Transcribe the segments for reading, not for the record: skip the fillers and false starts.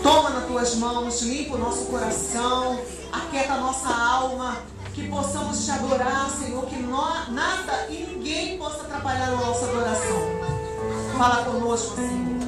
Toma nas tuas mãos, limpa o nosso coração, aquieta a nossa alma, que possamos te adorar, Senhor, que nada e ninguém possa atrapalhar a nossa adoração. Fala conosco, Senhor,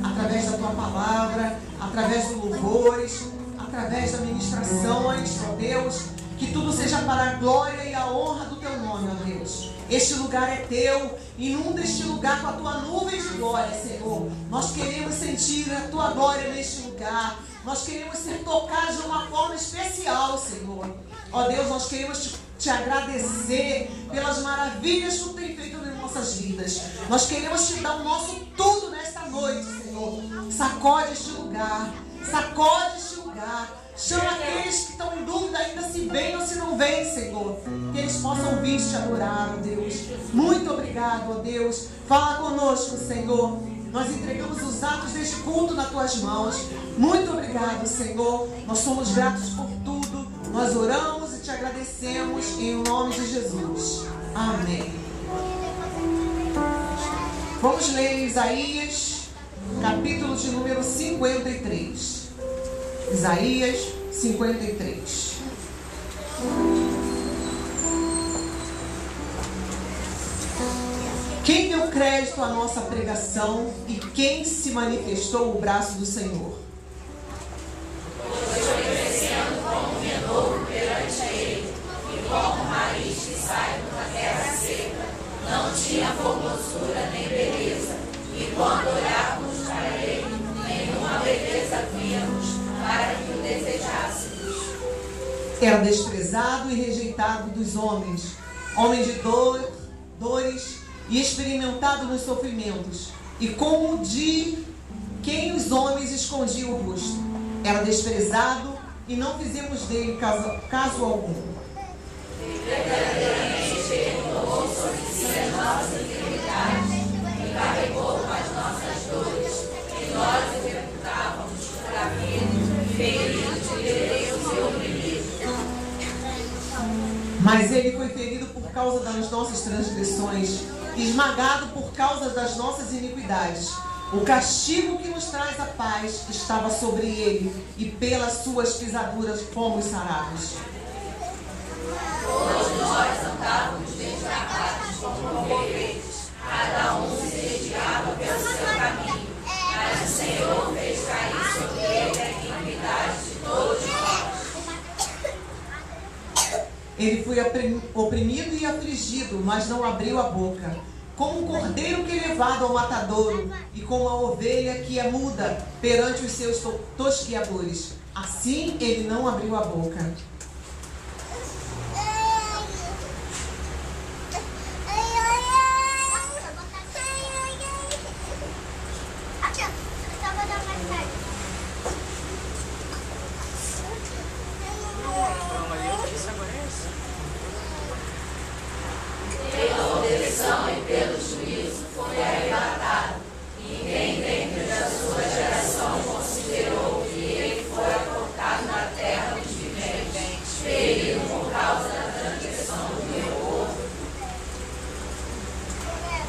através da tua palavra, através dos louvores, através das ministrações, ó Deus, que tudo seja para a glória e a honra do teu nome, ó Deus. Este lugar é teu, inunda este lugar com a tua nuvem de glória, Senhor. Nós queremos sentir a tua glória neste lugar. Nós queremos ser tocados de uma forma especial, Senhor. Ó Deus, nós queremos te agradecer pelas maravilhas que tu tem feito nas nossas vidas. Nós queremos te dar o nosso tudo nesta noite, Senhor. Sacode este lugar, sacode este lugar. Chama aqueles que estão em dúvida ainda se vêm ou se não vêm, Senhor. Que eles possam vir te adorar, ó Deus. Muito obrigado, ó Deus. Fala conosco, Senhor. Nós entregamos os atos deste culto nas tuas mãos. Muito obrigado, Senhor. Nós somos gratos por tudo. Nós oramos e te agradecemos em nome de Jesus. Amém. Vamos ler Isaías, capítulo de número 53. Isaías 53. Quem deu crédito à nossa pregação e quem se manifestou o braço do Senhor? Oferecendo como um renovo perante ele, e como um raiz que sai de uma terra seca, não tinha formosura nem beleza, e quando olhávamos para ele, nenhuma beleza víamos para que o desejássemos. Era desprezado e rejeitado dos homens, homem de dores e experimentado nos sofrimentos, e como de quem os homens escondiam o rosto. Era desprezado e não fizemos dele caso algum. Verdadeiramente ele tomou sobre si as nossas iniquidades e carregou com as nossas dores, e nós o reputávamos fraco, ferido de Deus e oprimido. Mas ele foi ferido por causa das nossas transgressões, esmagado por causa das nossas iniquidades. O castigo que nos traz a paz estava sobre ele, e pelas suas pisaduras fomos sarados. Todos nós andávamos desgarrados como ovelhas, cada um se desviava pelo seu caminho, mas o Senhor fez cair sobre ele a iniquidade de todos nós. Ele foi oprimido e afligido, mas não abriu a boca. Como um cordeiro que é levado ao matadouro, e como a ovelha que é muda perante os seus tosquiadores, assim ele não abriu a boca. Pela opressão e pelo juízo foi arrebatado. Ninguém dentro da sua geração considerou que ele fora cortado da terra dos viventes, ferido por causa da transgressão do meu povo.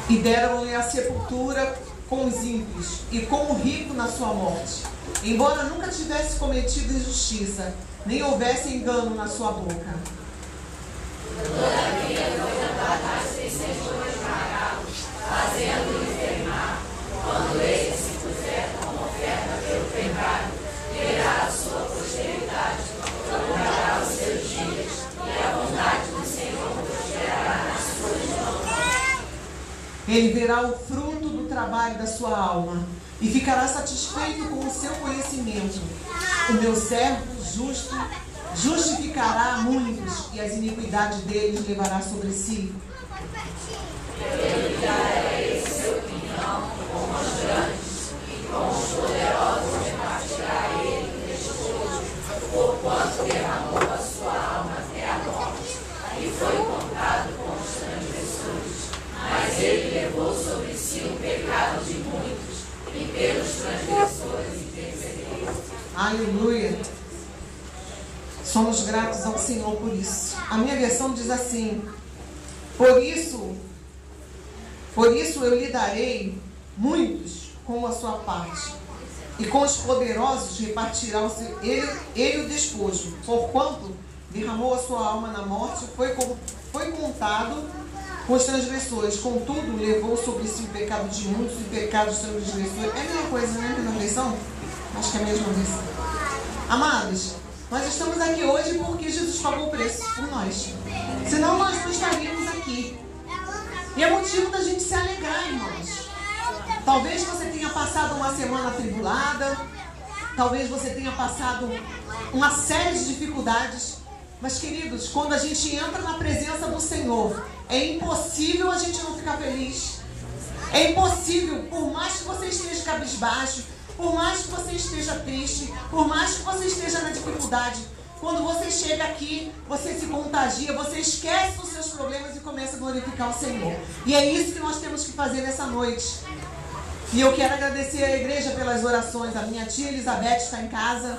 E deram-lhe a sepultura com os ímpios, e com o rico na sua morte, embora nunca tivesse cometido injustiça, nem houvesse engano na sua boca. Todavia foi levado as testemunhas esmagá-los, fazendo-o enfermar. Quando ele se puser como oferta pelo pecado, verá a sua posteridade, prolongará os seus dias, e a bondade do Senhor prosperará nas suas mãos. Ele verá o fruto do trabalho da sua alma, e ficará satisfeito com o seu conhecimento. O meu servo justo justificará muitos, e as iniquidades deles levará sobre si. Ele dará a ele seu opinião com os grandes, e com os poderosos repartirá ele o despojo, porquanto derramou a sua alma até a morte, e foi contado com os transgressores. Mas ele levou sobre si o pecado de muitos, e pelos transgressores intercedeu. Aleluia! Somos gratos ao Senhor por isso. A minha versão diz assim: Por isso eu lhe darei muitos como a sua parte. e com os poderosos repartirá ele o despojo. Porquanto derramou a sua alma na morte, foi contado com os transgressores. Contudo, levou sobre si o pecado de muitos e o pecado dos transgressores. É a mesma coisa, né? Na versão? Acho que é a mesma versão. Amados, nós estamos aqui hoje porque Jesus pagou o preço por nós. Senão nós não estaríamos aqui. E é motivo da gente se alegrar, irmãos. Talvez você tenha passado uma semana atribulada. Talvez você tenha passado uma série de dificuldades. Mas, queridos, quando a gente entra na presença do Senhor, é impossível a gente não ficar feliz. É impossível, por mais que você esteja cabisbaixo, por mais que você esteja triste, por mais que você esteja na dificuldade, quando você chega aqui, você se contagia, você esquece os seus problemas e começa a glorificar o Senhor. E é isso que nós temos que fazer nessa noite. E eu quero agradecer à igreja pelas orações. A minha tia Elizabeth está em casa.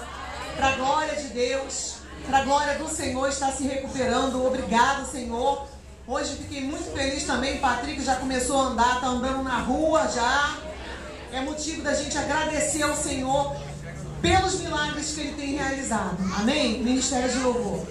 Para a glória de Deus, para a glória do Senhor, está se recuperando. Obrigado, Senhor. Hoje fiquei muito feliz também. Patrick já começou a andar, está andando na rua já. É motivo da gente agradecer ao Senhor pelos milagres que Ele tem realizado. Amém? Ministério de Louvor.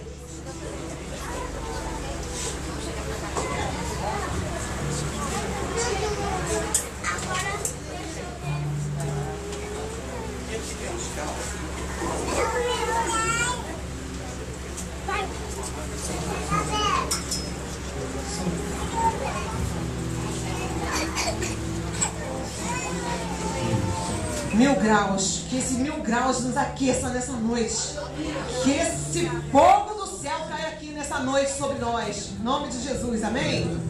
Mil graus, que esse 1000 graus nos aqueça nessa noite, que esse fogo do céu caia aqui nessa noite sobre nós, em nome de Jesus, amém?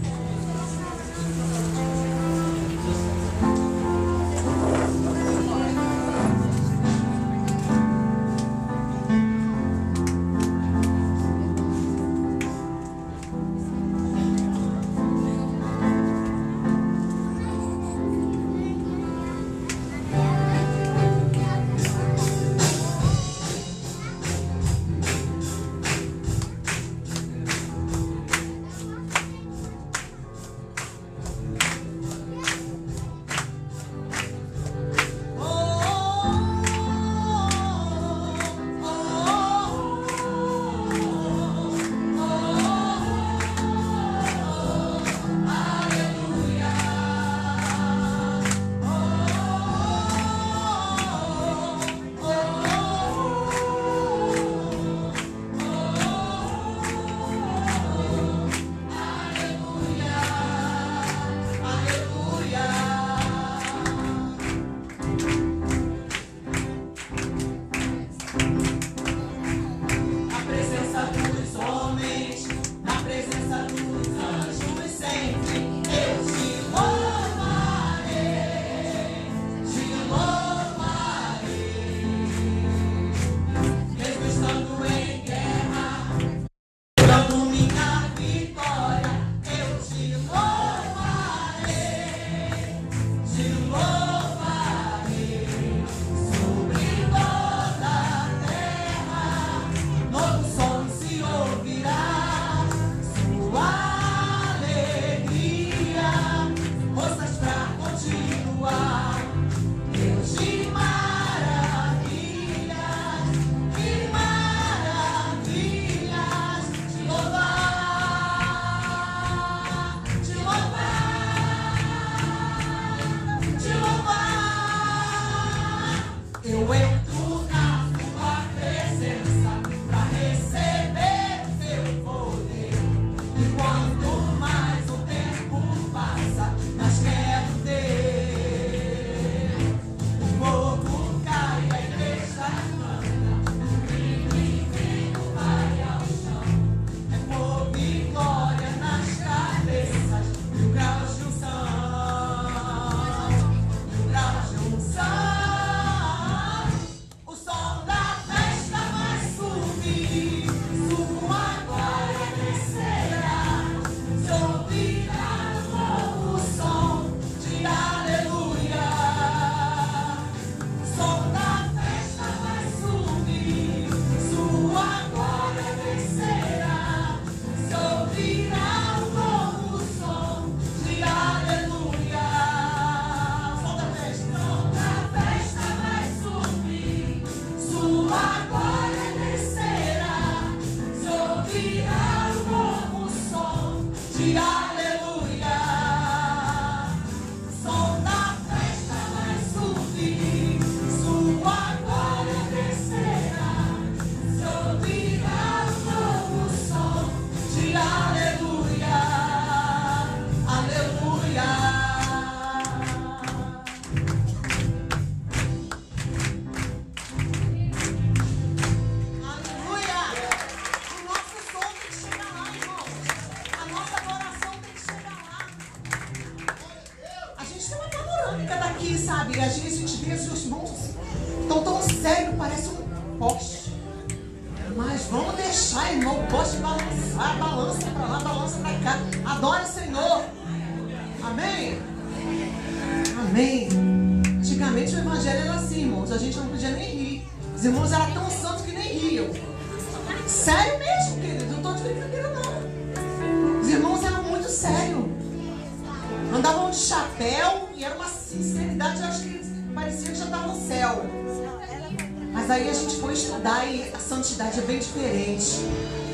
sério, parece um poste. Mas vamos deixar, irmão, o poste balançar. Balança pra lá, balança pra cá. Adore o Senhor. Amém? Amém. Antigamente o evangelho era assim, irmãos. A gente não podia nem rir. Os irmãos eram tão santos que nem riam. Sério mesmo, querido. Não estou de brincadeira, não. Os irmãos eram muito sérios. Andavam de chapéu e era uma sinceridade. Eu acho que parecia que já estava no céu. Mas aí a gente foi estudar e a santidade é bem diferente.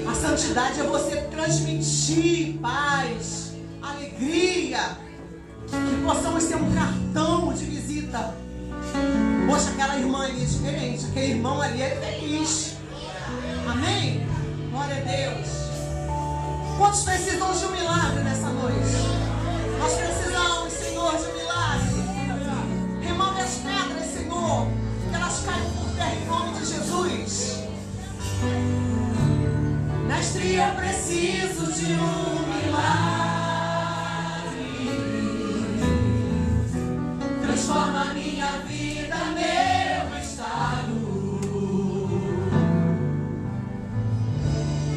A santidade é você transmitir paz, alegria. Que possamos ter um cartão de visita. Poxa, aquela irmã ali é diferente. Aquele irmão ali é feliz. Amém? Glória a Deus. Quantos precisam de um milagre nessa noite? Nós precisamos, Senhor, de um milagre. Remove as pedras, Senhor, que elas caiam por terra em nome de Jesus. Mestre, eu preciso de um milagre. Transforma a minha vida, meu estado.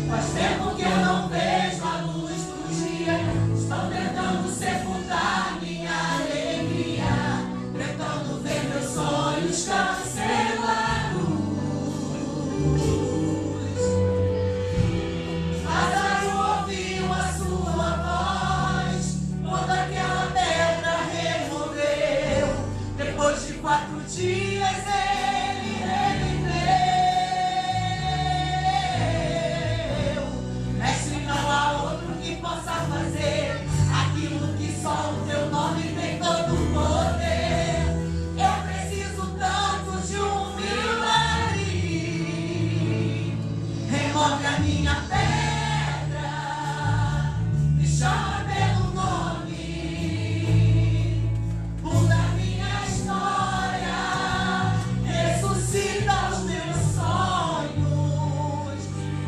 Faz tempo que eu não vejo a luz do dia. Estão tentando sepultar minha alegria, tentando ver meus sonhos cancelados. Mas eu ouvi a sua voz, quando aquela pedra removeu. Depois de 4 dias ele reviveu. Mestre, não há outro que possa fazer aquilo que só o teu nome tem todo o poder. Eu preciso tanto de um milagre. Remove a minha pedra, me chama pelo nome, muda a minha história, ressuscita os meus sonhos,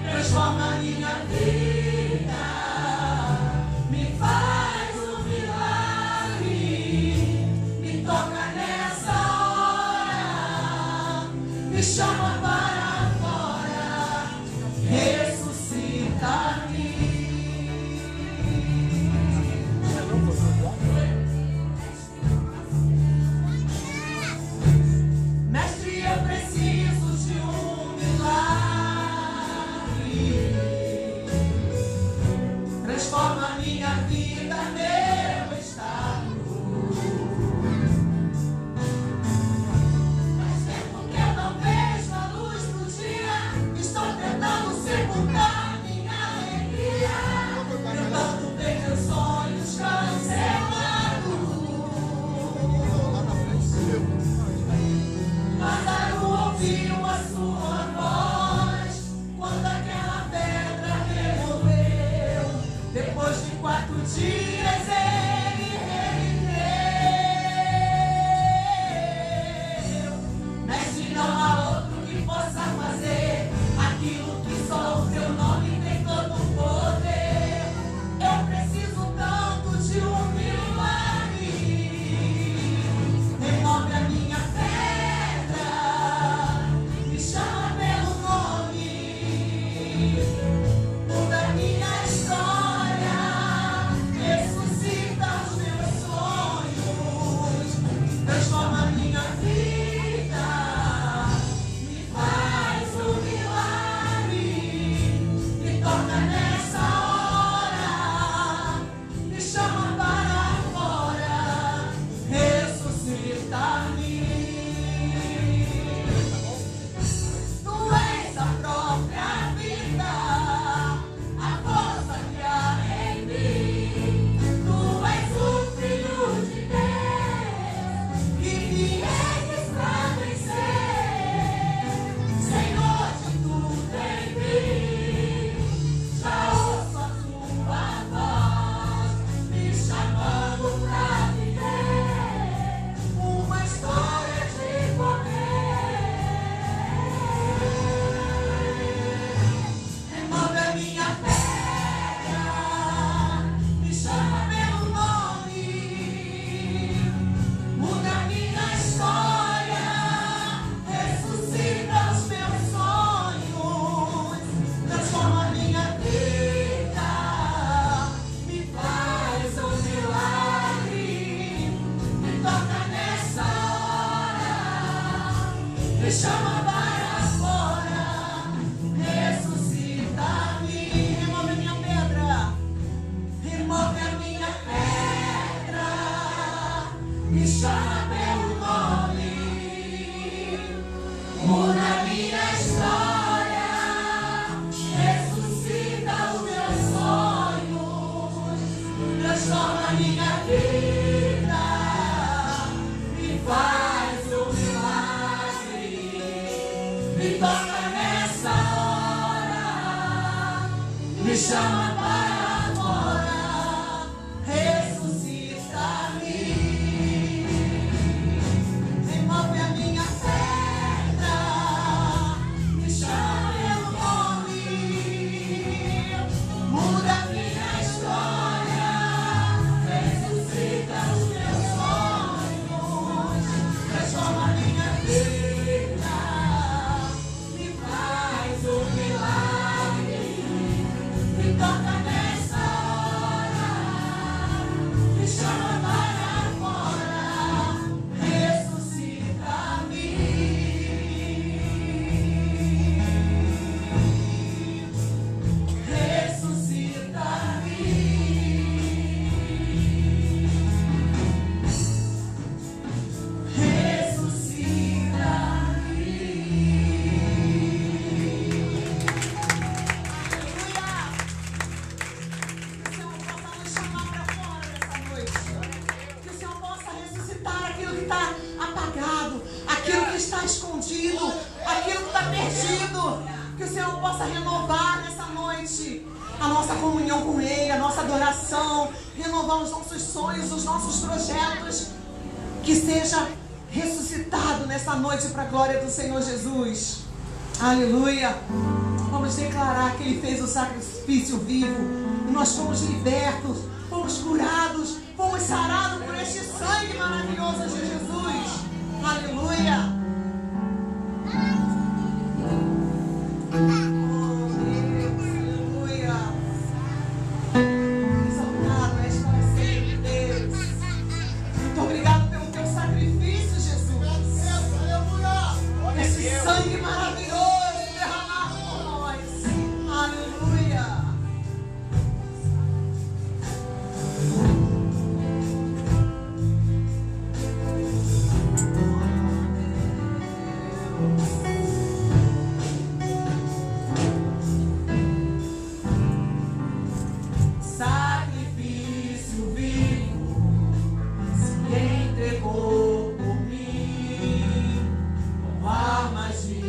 transforma a minha vida, me faz um milagre, me toca nessa hora, me chama para fora, ressuscita-me. Mestre, eu preciso de um milagre. Transforma a minha vida, meu estado. Faz tempo que eu não vejo a luz do Me toca nessa hora, me chama para fora, ressuscita-me. Remove a minha pedra, me chama pelo nome, muda a minha história, ressuscita os meus sonhos, transforma a minha vida, me faz um milagre, me toca nessa hora, me chama para fora, ressuscita-me, que o Senhor possa ressuscitar aquilo que está apagado, aquilo que está escondido, aquilo que está perdido. Que o Senhor possa renovar nessa noite a nossa comunhão com Ele, a nossa adoração, renovar os nossos sonhos, os nossos projetos. Que seja ressuscitado nessa noite para a glória do Senhor Jesus. Aleluia. Vamos declarar que Ele fez o sacrifício vivo e nós fomos libertos, fomos curados, fomos sarados por este sangue maravilhoso de Jesus. Aleluia. Oh Deus, aleluia. Exaltado és para sempre, Deus. Muito obrigado pelo teu sacrifício, Jesus. Esse sangue maravilhoso derramado por nós. Aleluia. Sacrifício vivo se entregou por mim, com armas de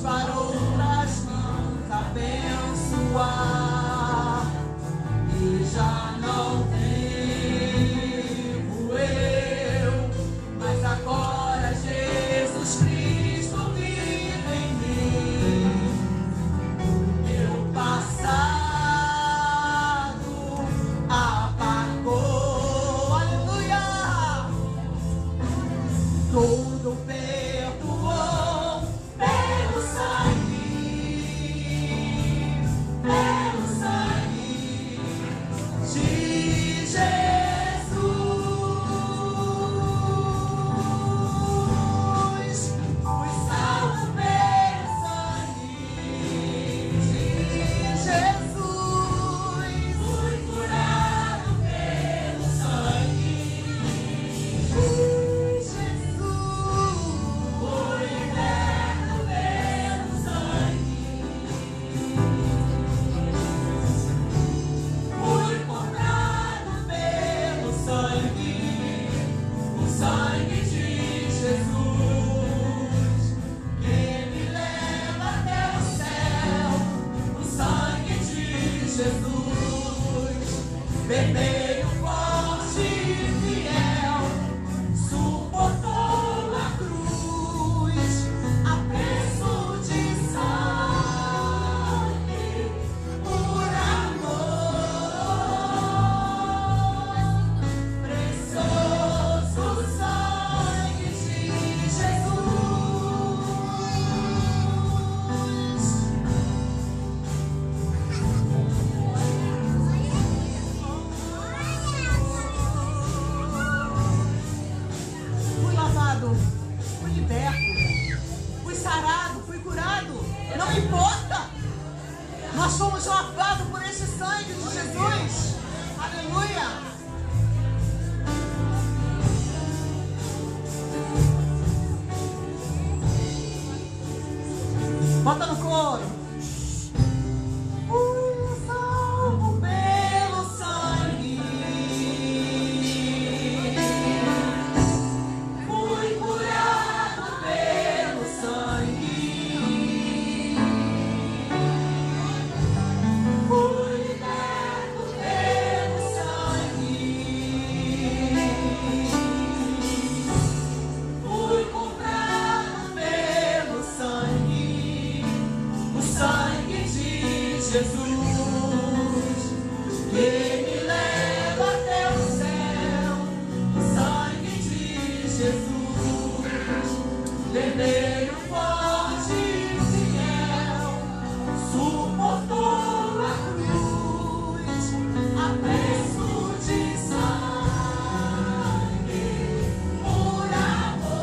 para outras mãos abençoar. E já não vivo eu, mas agora Jesus Cristo vive em mim. Meu passado apagou, aleluia. Tudo perdoou pelo sangue de Jesus. Fui salvo pelo sangue de Jesus. Fui curado pelo sangue de Jesus. Fui liberto pelo sangue. Fui comprado pelo sangue, o sangue de Jesus, que me leva até o céu. O sangue de Jesus, vermelho, forte e fiel, suportou a cruz a preço de sangue, por amor. Precioso sangue de Jesus. Fui lavado, fui liberto, fui sarado, fui curado. Não importa. Nós fomos lavados por esse sangue de Jesus. Aleluia. Bota no coro. Fui salvo pelo sangue. Fui curado pelo sangue. Fui liberto pelo sangue. Fui comprado pelo sangue, o sangue de Jesus, que me leva até o céu. O sangue de Jesus, vermelho, forte e fiel, suportou a cruz a preço de sangue, por amor.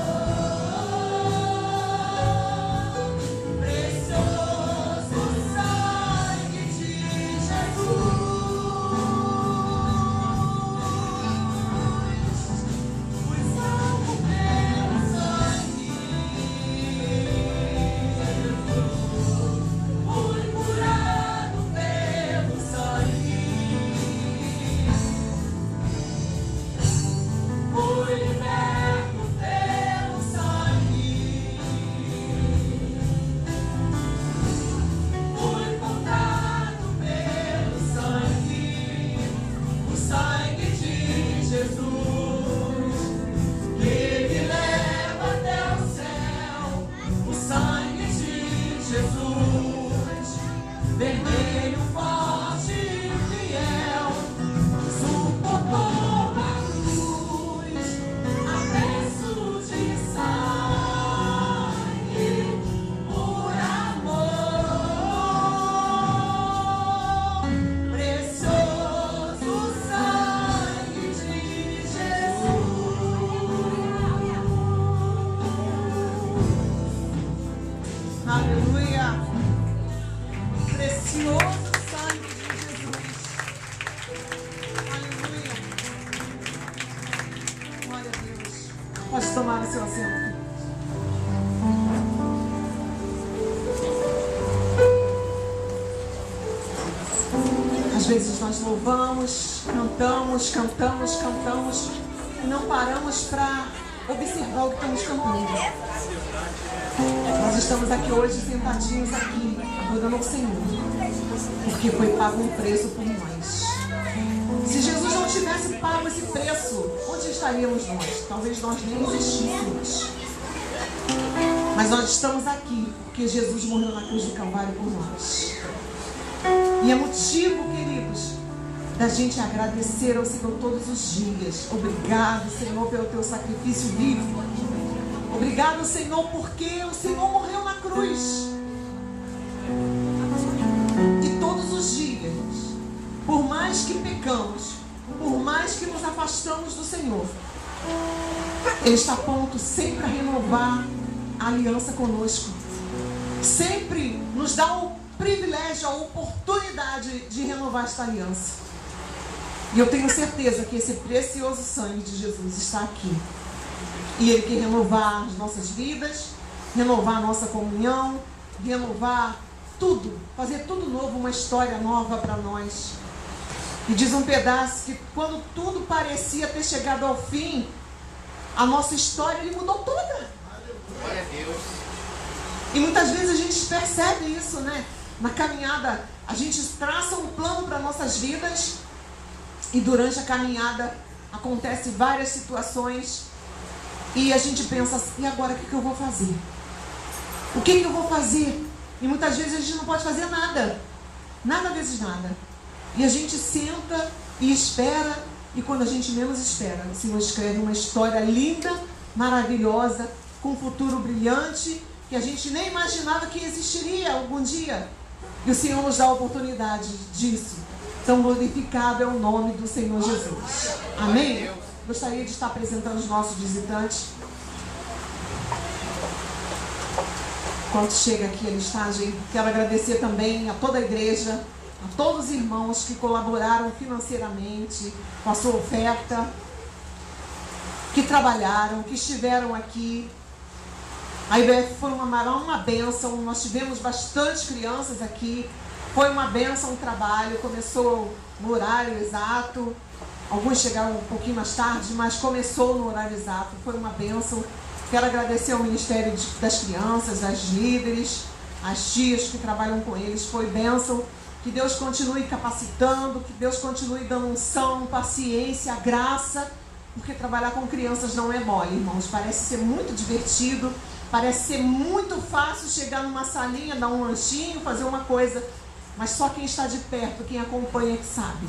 Precioso sangue de Jesus. Fui salvo pelo sangue. Fui curado pelo sangue. Fui liberto pelo sangue. Fui comprado pelo sangue, o sangue de Jesus, que me leva até o céu. O sangue de Jesus, vermelho, forte e fiel, suportou a cruz a preço de sangue, por amor. Precioso sangue de Jesus. Aleluia. Precioso sangue de Jesus. Aleluia. Glória a Deus. Pode tomar o seu assento. Às vezes nós louvamos, cantamos e não paramos para observar o que estamos cantando. Nós Nós estamos aqui hoje, sentadinhos aqui, adorando ao Senhor, porque foi pago um preço por nós. Se Jesus não tivesse pago esse preço, onde estaríamos nós? Talvez nós nem existíssemos. Mas nós estamos aqui porque Jesus morreu na cruz do Calvário por nós. E é motivo, queridos, da gente agradecer ao Senhor todos os dias. Obrigado, Senhor, pelo teu sacrifício vivo. Obrigado, Senhor, porque o Senhor morreu na cruz. E todos os dias, por mais que pecamos, por mais que nos afastamos do Senhor, Ele está pronto sempre a renovar a aliança conosco. Sempre nos dá o privilégio, a oportunidade de renovar esta aliança. E eu tenho certeza que esse precioso sangue de Jesus está aqui. E Ele quer renovar as nossas vidas, renovar a nossa comunhão, renovar tudo, fazer tudo novo, uma história nova para nós. E diz um pedaço que quando tudo parecia ter chegado ao fim, a nossa história Ele mudou toda. Glória a Deus. E muitas vezes a gente percebe isso, né? Na caminhada, a gente traça um plano para nossas vidas e durante a caminhada acontecem várias situações e a gente pensa, e agora o que eu vou fazer? O que eu vou fazer? E muitas vezes a gente não pode fazer nada. Nada vezes nada. E a gente senta e espera, e quando a gente menos espera, o Senhor escreve uma história linda, maravilhosa, com um futuro brilhante, que a gente nem imaginava que existiria algum dia. E o Senhor nos dá a oportunidade disso. Tão glorificado é o nome do Senhor Jesus. Amém? Gostaria de estar apresentando os nossos visitantes. Enquanto chega aqui a listagem, quero agradecer também a toda a igreja, a todos os irmãos que colaboraram financeiramente com a sua oferta, que trabalharam, que estiveram aqui. A IBF foi uma bênção, nós tivemos bastante crianças aqui, foi uma bênção o trabalho, começou no horário exato, alguns chegaram um pouquinho mais tarde, mas começou no horário exato, foi uma bênção. Quero agradecer ao Ministério das Crianças, das líderes, as tias que trabalham com eles, foi bênção. Que Deus continue capacitando, que Deus continue dando unção, paciência, graça, porque trabalhar com crianças não é mole, irmãos. Parece ser muito divertido, parece ser muito fácil chegar numa salinha, dar um lanchinho, fazer uma coisa, mas só quem está de perto, quem acompanha que sabe.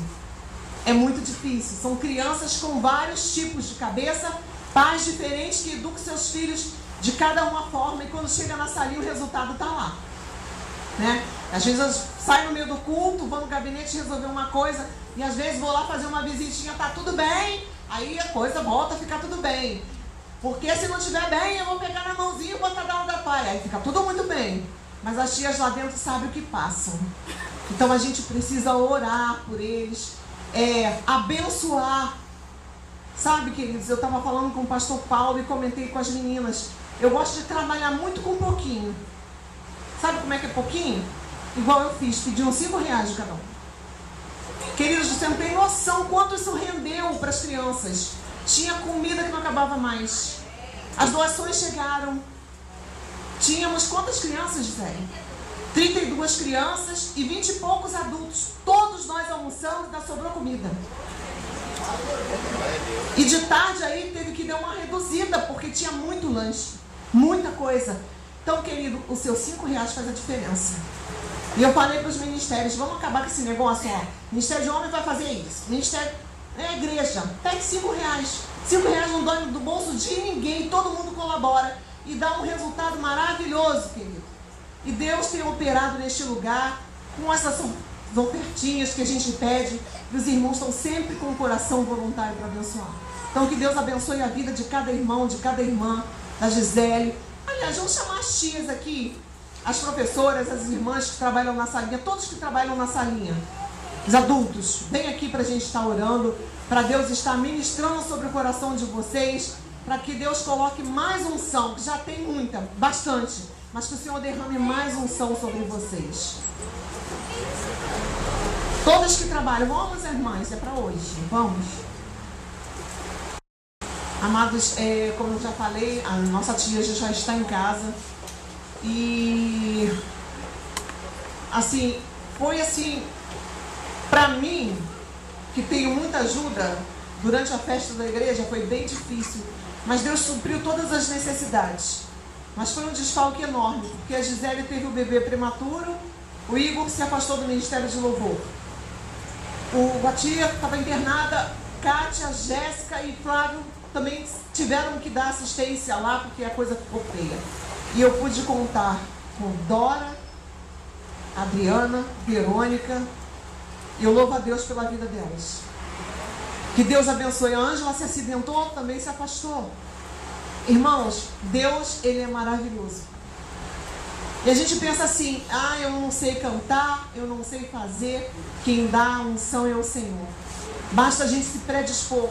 É muito difícil, são crianças com vários tipos de cabeça, pais diferentes que educam seus filhos de cada uma forma, e quando chega na salinha o resultado está lá, né? Às vezes eu saio no meio do culto, vou no gabinete resolver uma coisa, e às vezes vou lá fazer uma visitinha, tá tudo bem, aí a coisa volta a ficar tudo bem, porque se não estiver bem eu vou pegar na mãozinha e botar da palha, aí fica tudo muito bem, mas as tias lá dentro sabem o que passam. Então a gente precisa orar por eles, abençoar. Sabe, queridos, eu estava falando com o pastor Paulo e comentei com as meninas, eu gosto de trabalhar muito com pouquinho. Sabe como é que é pouquinho? Igual eu fiz, pedi uns R$5 de cada um. Queridos, você não tem noção quanto isso rendeu para as crianças. Tinha comida que não acabava mais. As doações chegaram. Tínhamos quantas crianças, Gisele? 32 crianças e 20 e poucos adultos. Todos nós almoçamos e ainda sobrou comida. E de tarde aí teve que dar uma reduzida, porque tinha muito lanche, muita coisa. Então, querido, os seus R$5 faz a diferença. E eu falei para os ministérios, vamos acabar com esse negócio, ó. Ministério de homem vai fazer isso. Ministério igreja, pegue R$5. R$5 não dói do bolso de ninguém, todo mundo colabora. E dá um resultado maravilhoso, querido. E Deus tem operado neste lugar com essas ofertinhas que a gente pede. E os irmãos estão sempre com o coração voluntário para abençoar. Então que Deus abençoe a vida de cada irmão, de cada irmã, da Gisele. Aliás, vamos chamar as tias aqui, as professoras, as irmãs que trabalham na salinha, todos que trabalham na salinha, os adultos, vem aqui para a gente estar orando, para Deus estar ministrando sobre o coração de vocês, para que Deus coloque mais unção, que já tem muita, bastante, mas que o Senhor derrame mais unção sobre vocês. Todas que trabalham, vamos, irmãs, é para hoje, vamos. Amados, como eu já falei, a nossa tia já está em casa. E assim, foi assim, para mim, que tenho muita ajuda, durante a festa da igreja foi bem difícil, mas Deus supriu todas as necessidades. Mas foi um desfalque enorme, porque a Gisele teve o bebê prematuro, o Igor se afastou do Ministério de Louvor, a tia estava internada, Kátia, Jéssica e Flávio também tiveram que dar assistência lá, porque a coisa ficou feia. E eu pude contar com Dora, Adriana, Verônica, e eu louvo a Deus pela vida delas. Que Deus abençoe. A Ângela se acidentou, também se afastou. Irmãos, Deus, Ele é maravilhoso. E a gente pensa assim, eu não sei cantar, eu não sei fazer. Quem dá a unção é o Senhor. Basta a gente se predispor,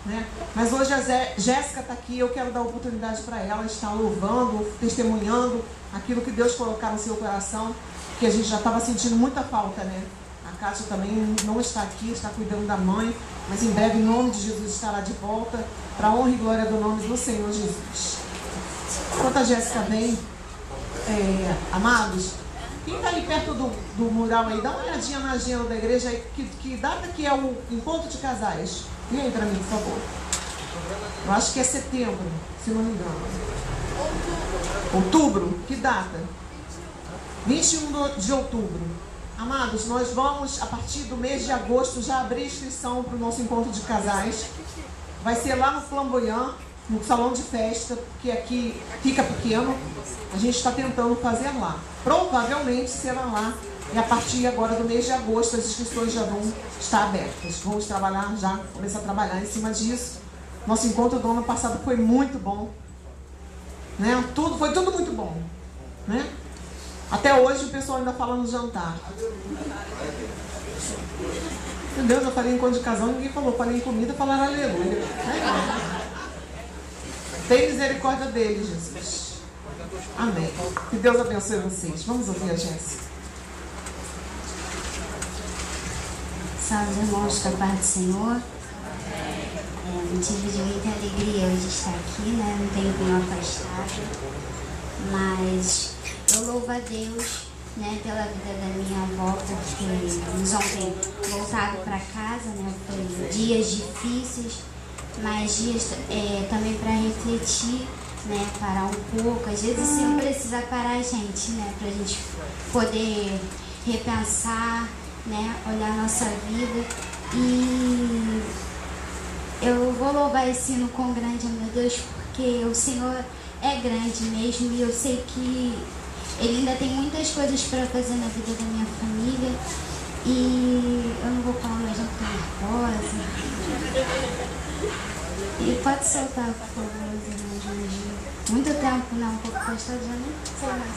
né? Mas hoje a Jéssica está aqui, eu quero dar oportunidade para ela estar louvando, testemunhando aquilo que Deus colocar no seu coração, que a gente já estava sentindo muita falta, né? A Kátia também não está aqui, está cuidando da mãe, mas em breve, em nome de Jesus, estará de volta, para a honra e glória do nome do Senhor Jesus. Enquanto a Jéssica vem, amados, quem está aí perto do mural aí, dá uma olhadinha na agenda da igreja, que data que é o encontro de casais? Vem aí para mim, por favor. Eu acho que é setembro, se não me engano. Outubro, que data? 21 de outubro. Amados, nós vamos, a partir do mês de agosto, já abrir inscrição para o nosso encontro de casais. Vai ser lá no Flamboyant, no salão de festa, porque aqui fica pequeno. A gente está tentando fazer lá. Provavelmente será lá. E a partir agora do mês de agosto, as inscrições já vão estar abertas. Vamos trabalhar já, começar a trabalhar em cima disso. Nosso encontro do ano passado foi muito bom, né? Foi tudo muito bom, né? Até hoje o pessoal ainda fala no jantar. Meu Deus, eu falei em encontro de casal, ninguém falou. Falei em comida, falaram aleluia. Tem misericórdia deles, Jesus. Amém. Que Deus abençoe vocês. Vamos ouvir a Jéssica. Salve, irmãos, com a paz do Senhor. É motivo de muita alegria hoje estar aqui, né? Um tempinho afastado. Mas eu louvo a Deus, né, pela vida da minha avó, porque eles ontem voltaram para casa, né? Foi dias difíceis, mas dias também para refletir, né? Parar um pouco. Às vezes o Senhor precisa parar a gente, né? Para a gente poder repensar, né? Olhar a nossa vida. E eu vou louvar esse hino com grande, meu Deus, porque o Senhor é grande mesmo, e eu sei que Ele ainda tem muitas coisas para fazer na vida da minha família. E eu não vou falar mais, não, porque eu tô nervosa. E pode soltar, por favor, irmãos. Muito tempo, não, um pouco afastado, já nem sei mais.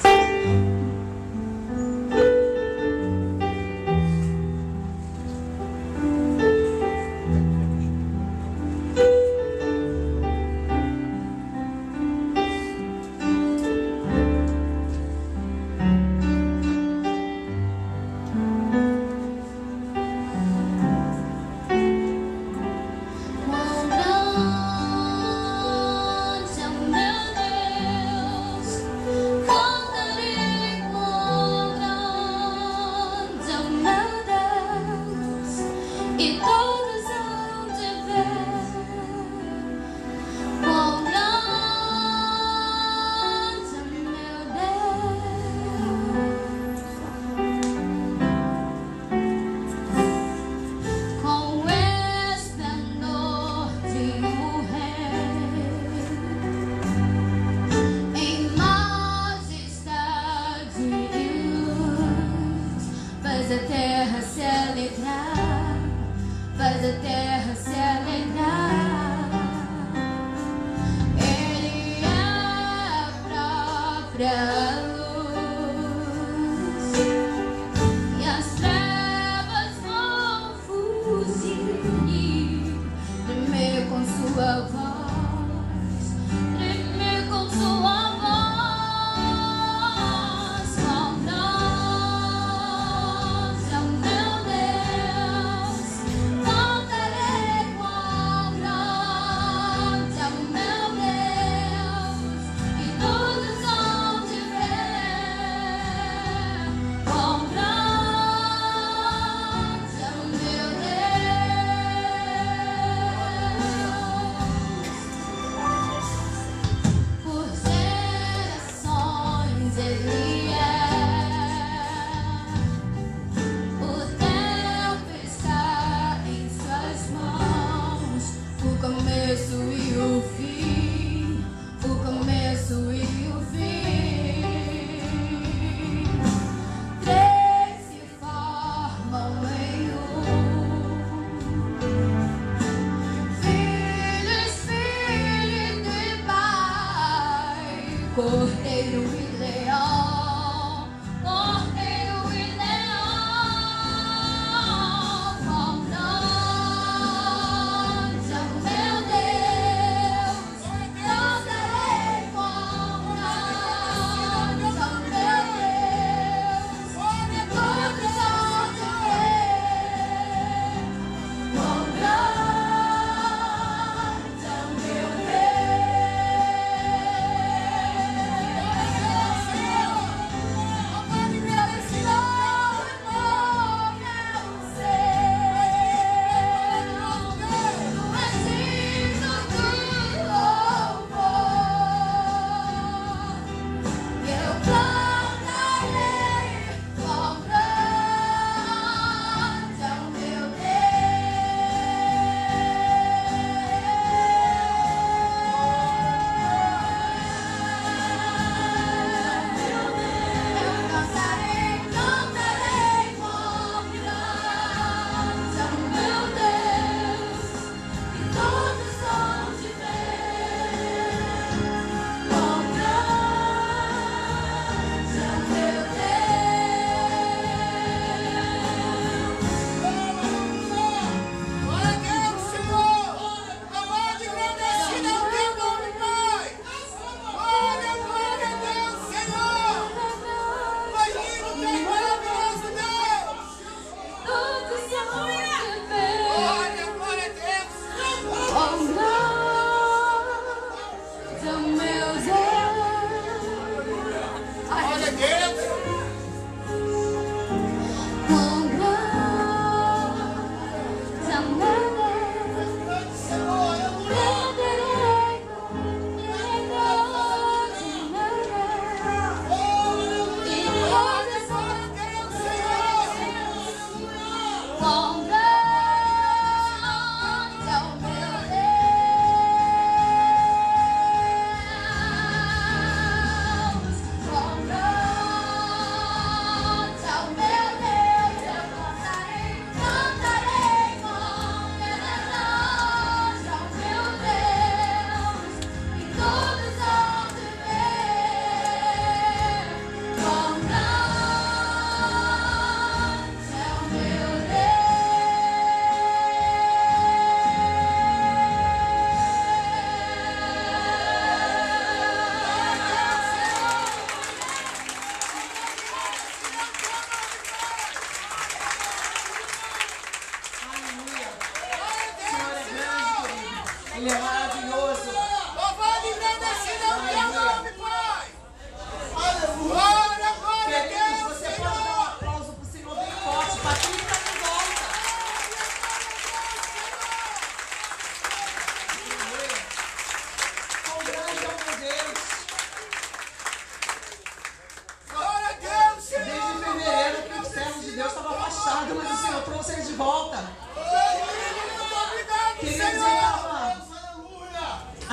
Todos onde vê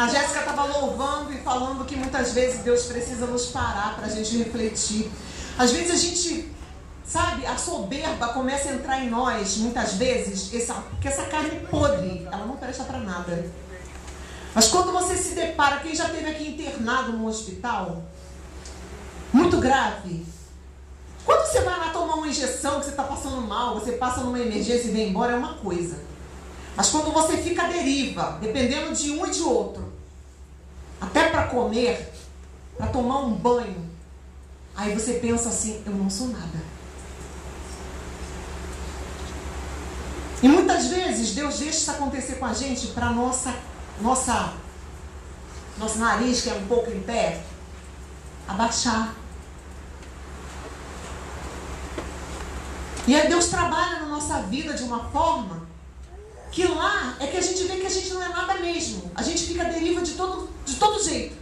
A Jéssica estava louvando e falando que muitas vezes Deus precisa nos parar para a gente refletir. Às vezes a gente, sabe, a soberba começa a entrar em nós, muitas vezes, porque essa carne podre, ela não presta para nada. Mas quando você se depara, quem já esteve aqui internado num hospital, muito grave, quando você vai lá tomar uma injeção, que você está passando mal, você passa numa emergência e vem embora, é uma coisa. Mas quando você fica à deriva, dependendo de um e de outro, até para comer, para tomar um banho, aí você pensa assim, eu não sou nada. E muitas vezes Deus deixa isso acontecer com a gente para nosso nariz, que é um pouco em pé, abaixar. E aí Deus trabalha na nossa vida de uma forma que lá é que a gente vê que a gente não é nada mesmo. A gente fica à deriva de todo jeito.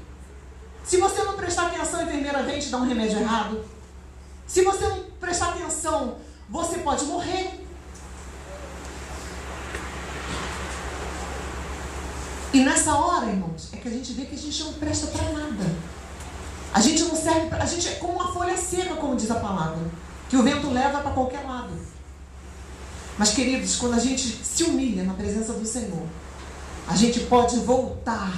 Se você não prestar atenção, a enfermeira vem te dar um remédio errado. Se você não prestar atenção, você pode morrer. E nessa hora, irmãos, é que a gente vê que a gente não presta para nada. A gente não serve para... A gente é como uma folha seca, como diz a palavra, que o vento leva para qualquer lado. Mas, queridos, quando a gente se humilha na presença do Senhor, a gente pode voltar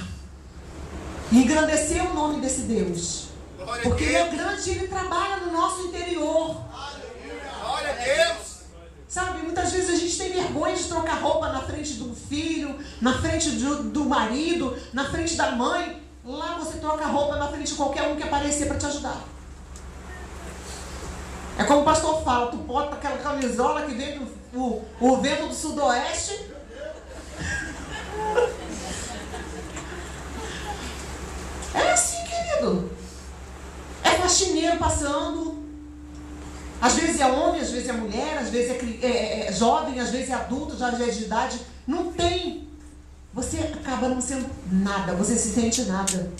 e engrandecer o nome desse Deus. Porque Ele é grande e Ele trabalha no nosso interior. Glória a Deus! Sabe, muitas vezes a gente tem vergonha de trocar roupa na frente do filho, na frente do marido, na frente da mãe. Lá você troca roupa na frente de qualquer um que aparecer para te ajudar. É como o pastor fala, tu bota aquela camisola que vem o vento do sudoeste. É assim, querido. É faxineiro passando. Às vezes é homem, às vezes é mulher, às vezes é jovem, às vezes é adulto, às vezes é de idade. Não tem. Você acaba não sendo nada, você se sente nada.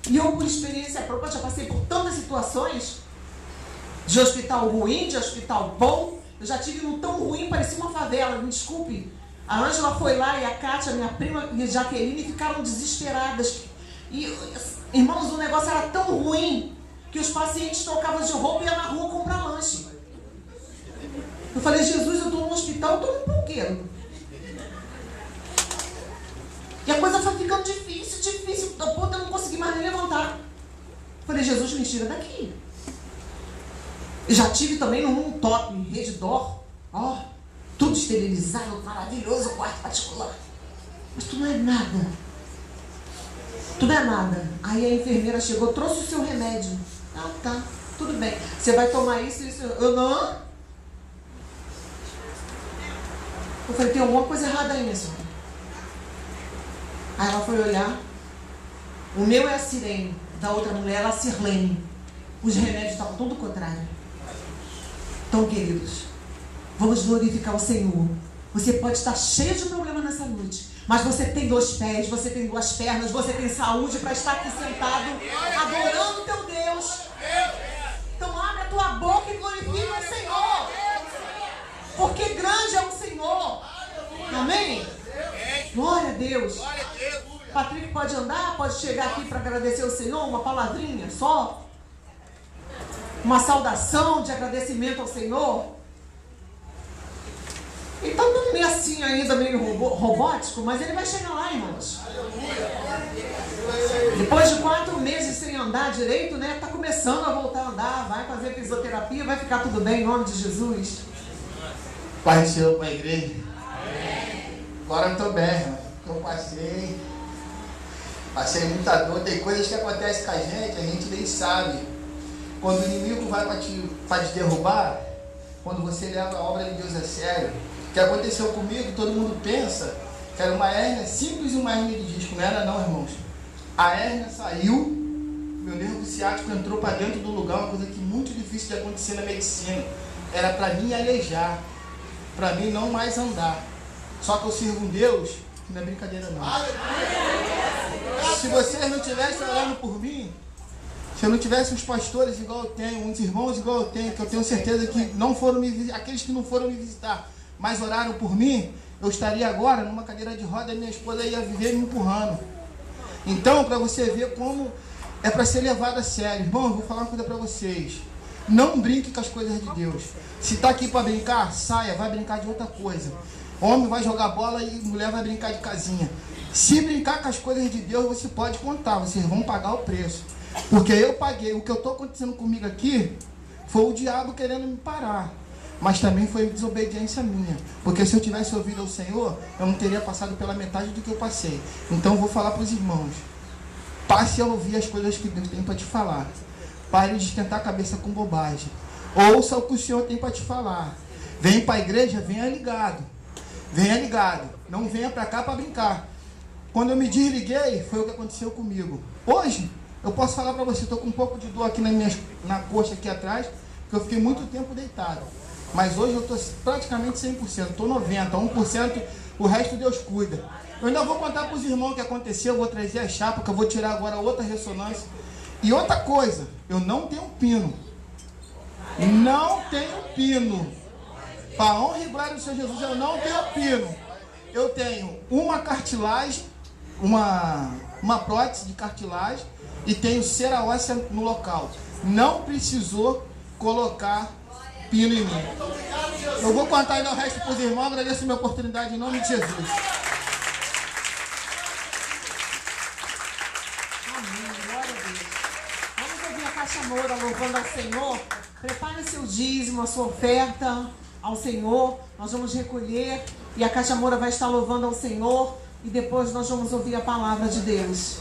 E eu, por experiência própria, já passei por tantas situações de hospital ruim, de hospital bom. Eu já tive num tão ruim, parecia uma favela, me desculpe. A Ângela foi lá e a Kátia, minha prima e a Jaqueline ficaram desesperadas. E, irmãos, o negócio era tão ruim que os pacientes trocavam de roupa e iam na rua comprar lanche. Eu falei, Jesus, eu estou no hospital, eu estou no punqueiro. E a coisa foi ficando difícil. Da ponta eu não consegui mais nem levantar. Eu falei, Jesus, me tira daqui. Eu já tive também num top, Redditor. Ó, tudo esterilizado, maravilhoso, quarto particular. Mas tu não é nada. Tu não é nada. Aí a enfermeira chegou, trouxe o seu remédio. Ah, tá, tudo bem. Você vai tomar isso. Eu não. Eu falei, tem alguma coisa errada aí, minha senhora. Aí ela foi olhar. O meu é a Sirene, da outra mulher, a Sirlene. Os remédios estavam tudo contrário. Então, queridos, vamos glorificar o Senhor. Você pode estar cheio de problemas nessa noite, mas você tem 2 pés, você tem 2 pernas, você tem saúde para estar aqui sentado, adorando o teu Deus. Então abre a tua boca e glorifica o Senhor, porque grande é o Senhor. Amém? Glória a Deus. Patrick pode andar, pode chegar aqui para agradecer o Senhor, uma palavrinha só. Uma saudação de agradecimento ao Senhor. Ele está dando meio assim ainda, meio robótico, mas ele vai chegar lá, irmãos. Depois de 4 meses sem andar direito, né? Está começando a voltar a andar, vai fazer fisioterapia, vai ficar tudo bem, em nome de Jesus. Pai do Senhor para a igreja. Agora eu estou bem, irmão. Eu passei muita dor. Tem coisas que acontecem com a gente nem sabe. Quando o inimigo vai para te derrubar, quando você leva a obra de Deus a sério, o que aconteceu comigo, todo mundo pensa que era uma hérnia simples e uma hérnia de disco. Não era não, irmãos. A hérnia saiu, meu nervo ciático entrou para dentro do lugar, uma coisa que é muito difícil de acontecer na medicina. Era para mim aleijar, para mim não mais andar. Só que eu sirvo um Deus que não é brincadeira não. Se vocês não estivessem orando por mim, se eu não tivesse uns pastores igual eu tenho, uns irmãos igual eu tenho, que eu tenho certeza que não foram me visitar, aqueles que não foram me visitar, mas oraram por mim, eu estaria agora numa cadeira de roda e minha esposa ia viver me empurrando. Então, para você ver como é para ser levado a sério. Irmão, eu vou falar uma coisa para vocês. Não brinque com as coisas de Deus. Se está aqui para brincar, saia, vai brincar de outra coisa. Homem vai jogar bola e mulher vai brincar de casinha. Se brincar com as coisas de Deus, você pode contar, vocês vão pagar o preço. Porque eu paguei. O que está acontecendo comigo aqui foi o diabo querendo me parar. Mas também foi desobediência minha. Porque se eu tivesse ouvido ao Senhor, eu não teria passado pela metade do que eu passei. Então eu vou falar para os irmãos. Passe a ouvir as coisas que Deus tem para te falar. Pare de esquentar a cabeça com bobagem. Ouça o que o Senhor tem para te falar. Vem para a igreja, venha ligado. Venha ligado. Não venha para cá para brincar. Quando eu me desliguei, foi o que aconteceu comigo. Hoje, eu posso falar para você, estou com um pouco de dor aqui na coxa aqui atrás, porque eu fiquei muito tempo deitado. Mas hoje eu estou praticamente 100%, estou 90%, 1%, o resto Deus cuida. Eu ainda vou contar para os irmãos o que aconteceu, eu vou trazer a chapa, que eu vou tirar agora outra ressonância. E outra coisa, eu não tenho pino. Não tenho pino. Para a honra e glória do Senhor Jesus, eu não tenho pino. Eu tenho uma cartilagem, uma prótese de cartilagem e tenho cera óssea no local. Não precisou colocar pino em mim. Eu vou contar ainda o resto para os irmãos, agradeço a minha oportunidade em nome de Jesus. Amém, glória a Deus. Vamos ouvir a Caixa Moura louvando ao Senhor. Prepare o seu dízimo, a sua oferta ao Senhor. Nós vamos recolher e a Caixa Moura vai estar louvando ao Senhor. E depois nós vamos ouvir a palavra de Deus.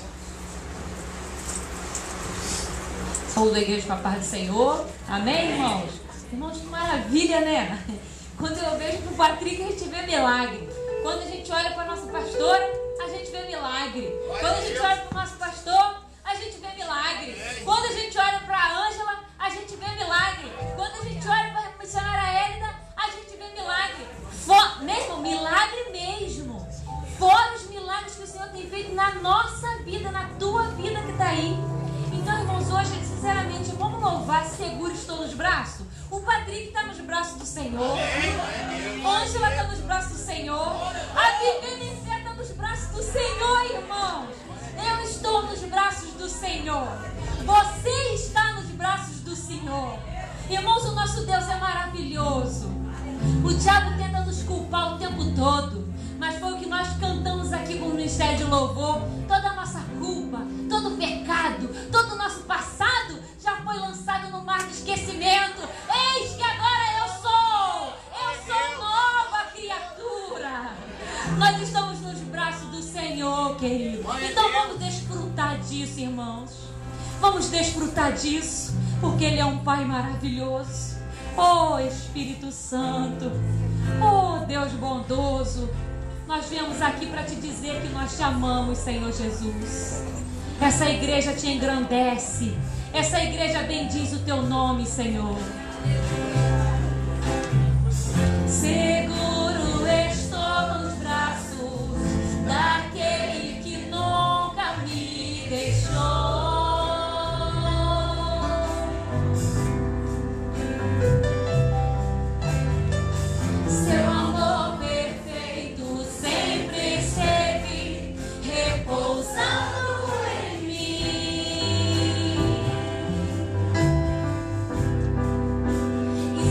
Saúde da igreja com a paz do Senhor. Amém, irmãos? Irmãos, que maravilha, né? Quando eu vejo que o Patrick, a gente vê milagre. Quando a gente olha para a nossa pastora, a gente vê milagre. Quando a gente olha para o nosso pastor, a gente vê milagre. Quando a gente olha para a Ângela, a gente vê milagre. Quando a gente olha para a missionária Hélida, a gente vê milagre. Mesmo, milagre mesmo. Fora os milagres que o Senhor tem feito na nossa vida, na tua vida que está aí. Então, irmãos, hoje, sinceramente, vamos louvar, seguro, estou nos braços. O Patrick está nos braços do Senhor. Ângela está nos braços do Senhor. A Viviane está nos braços do Senhor, irmãos. Eu estou nos braços do Senhor. Você está nos braços do Senhor. Irmãos, o nosso Deus é maravilhoso. O diabo tenta nos culpar o tempo todo. Mas foi o que nós cantamos aqui com o Ministério de Louvor. Toda a nossa culpa, todo o pecado, todo o nosso passado já foi lançado no mar de esquecimento. Eis que agora eu sou nova criatura. Nós estamos nos braços do Senhor, querido. Então vamos desfrutar disso, irmãos. Vamos desfrutar disso, porque Ele é um Pai maravilhoso. Oh, Espírito Santo. Oh, Deus bondoso. Nós viemos aqui para te dizer que nós te amamos, Senhor Jesus. Essa igreja te engrandece. Essa igreja bendiz o teu nome, Senhor. Seguro estou nos braços daquele que nunca me deixou. Seu amor perfeito sempre esteve repousando em mim. E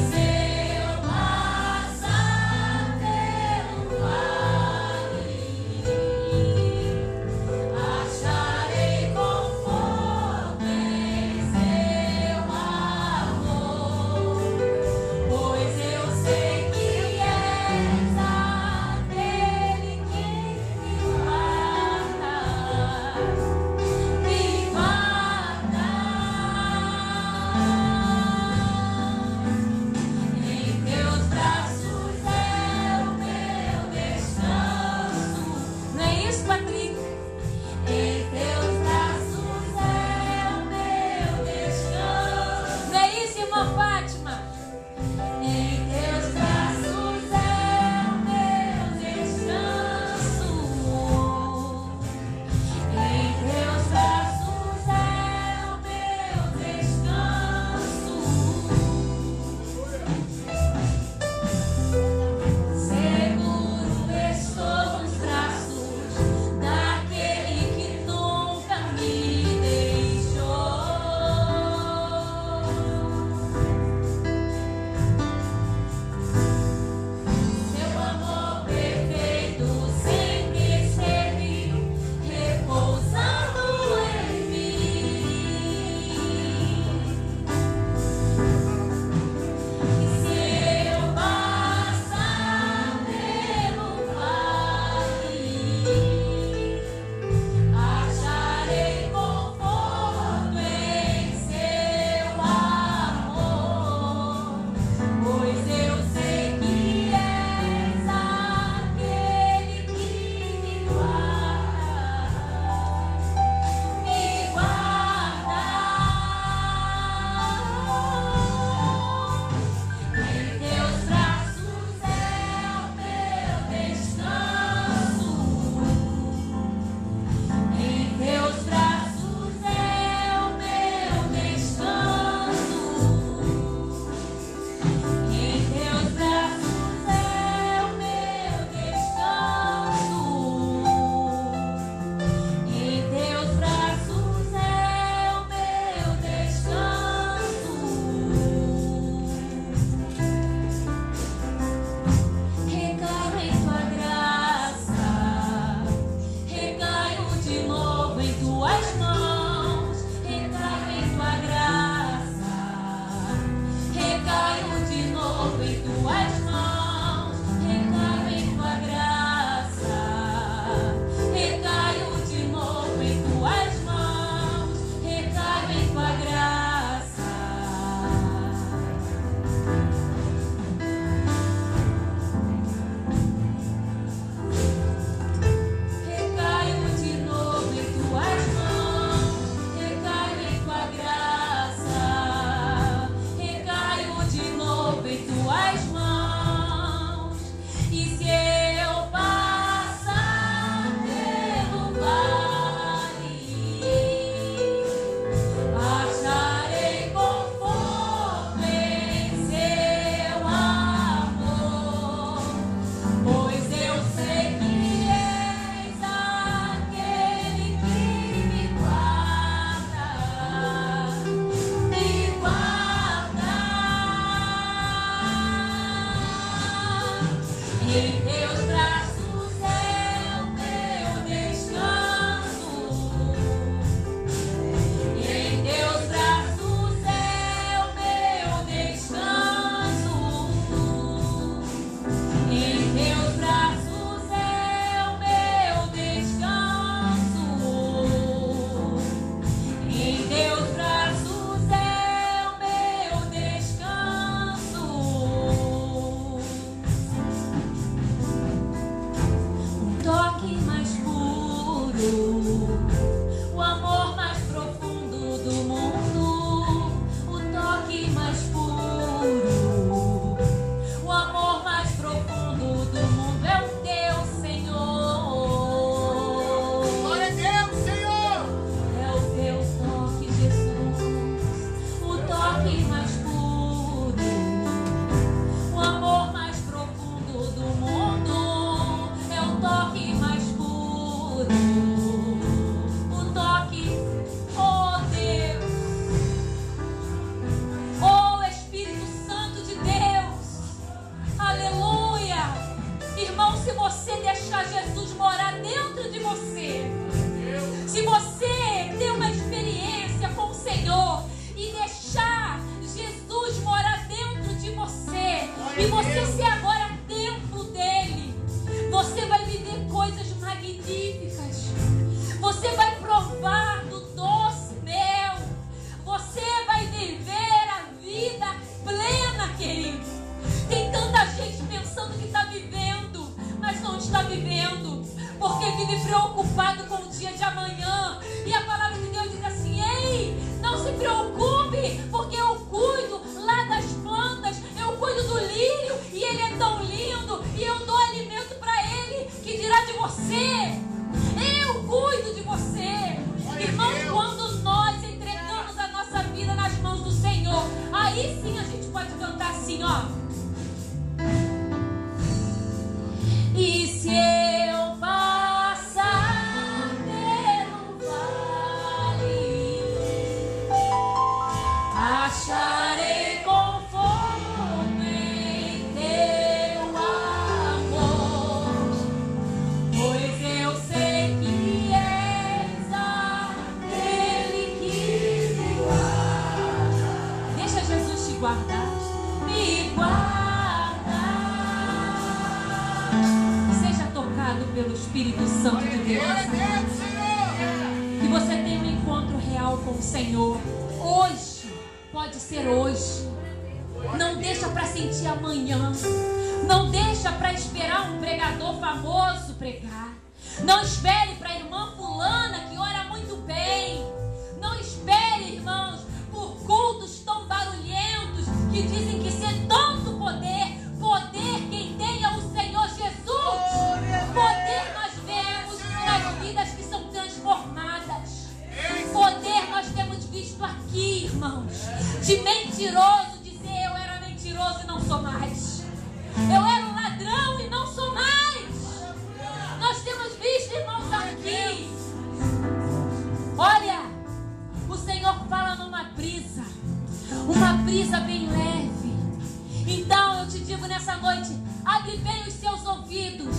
E você ser agora templo dele. Você vai viver coisas magníficas. Você vai provar do doce mel. Você vai viver a vida plena, querido. Tem tanta gente pensando que está vivendo, mas não está vivendo, porque vive preocupado com o dia de amanhã. E a palavra de Deus diz assim: ei, não se preocupe, porque eu cuido lá das plantas, eu cuido do lírio, e ele é tão lindo, e eu dou alimento para ele, que dirá de você? Eu cuido de você. Irmãos, quando nós entregamos a nossa vida nas mãos do Senhor, aí sim a gente pode cantar assim, ó. E se eu passar pelo vale, acharei conforto em teu amor, pois eu sei que és aquele que me guarda. Deixa Jesus te guardar, me guarda. Pelo Espírito Santo de Deus. Que você tenha um encontro real com o Senhor. Hoje, pode ser hoje. Não deixa para sentir amanhã. Não deixa para esperar um pregador famoso pregar. Não espere para a irmã fulana que ora muito bem. Não espere, irmãos, por cultos tão barulhentos que dizem que ser tanto poder. Poder quem tem é o Senhor Jesus. Poder nós vemos nas vidas que são transformadas. Poder nós temos visto aqui, irmãos. De mentiroso dizer eu era mentiroso e não sou mais. Eu era um ladrão e não sou mais. Nós temos visto, irmãos, aqui. Olha, o Senhor fala numa brisa. Uma brisa bem leve. Então eu te digo nessa noite, abre bem os seus ouvidos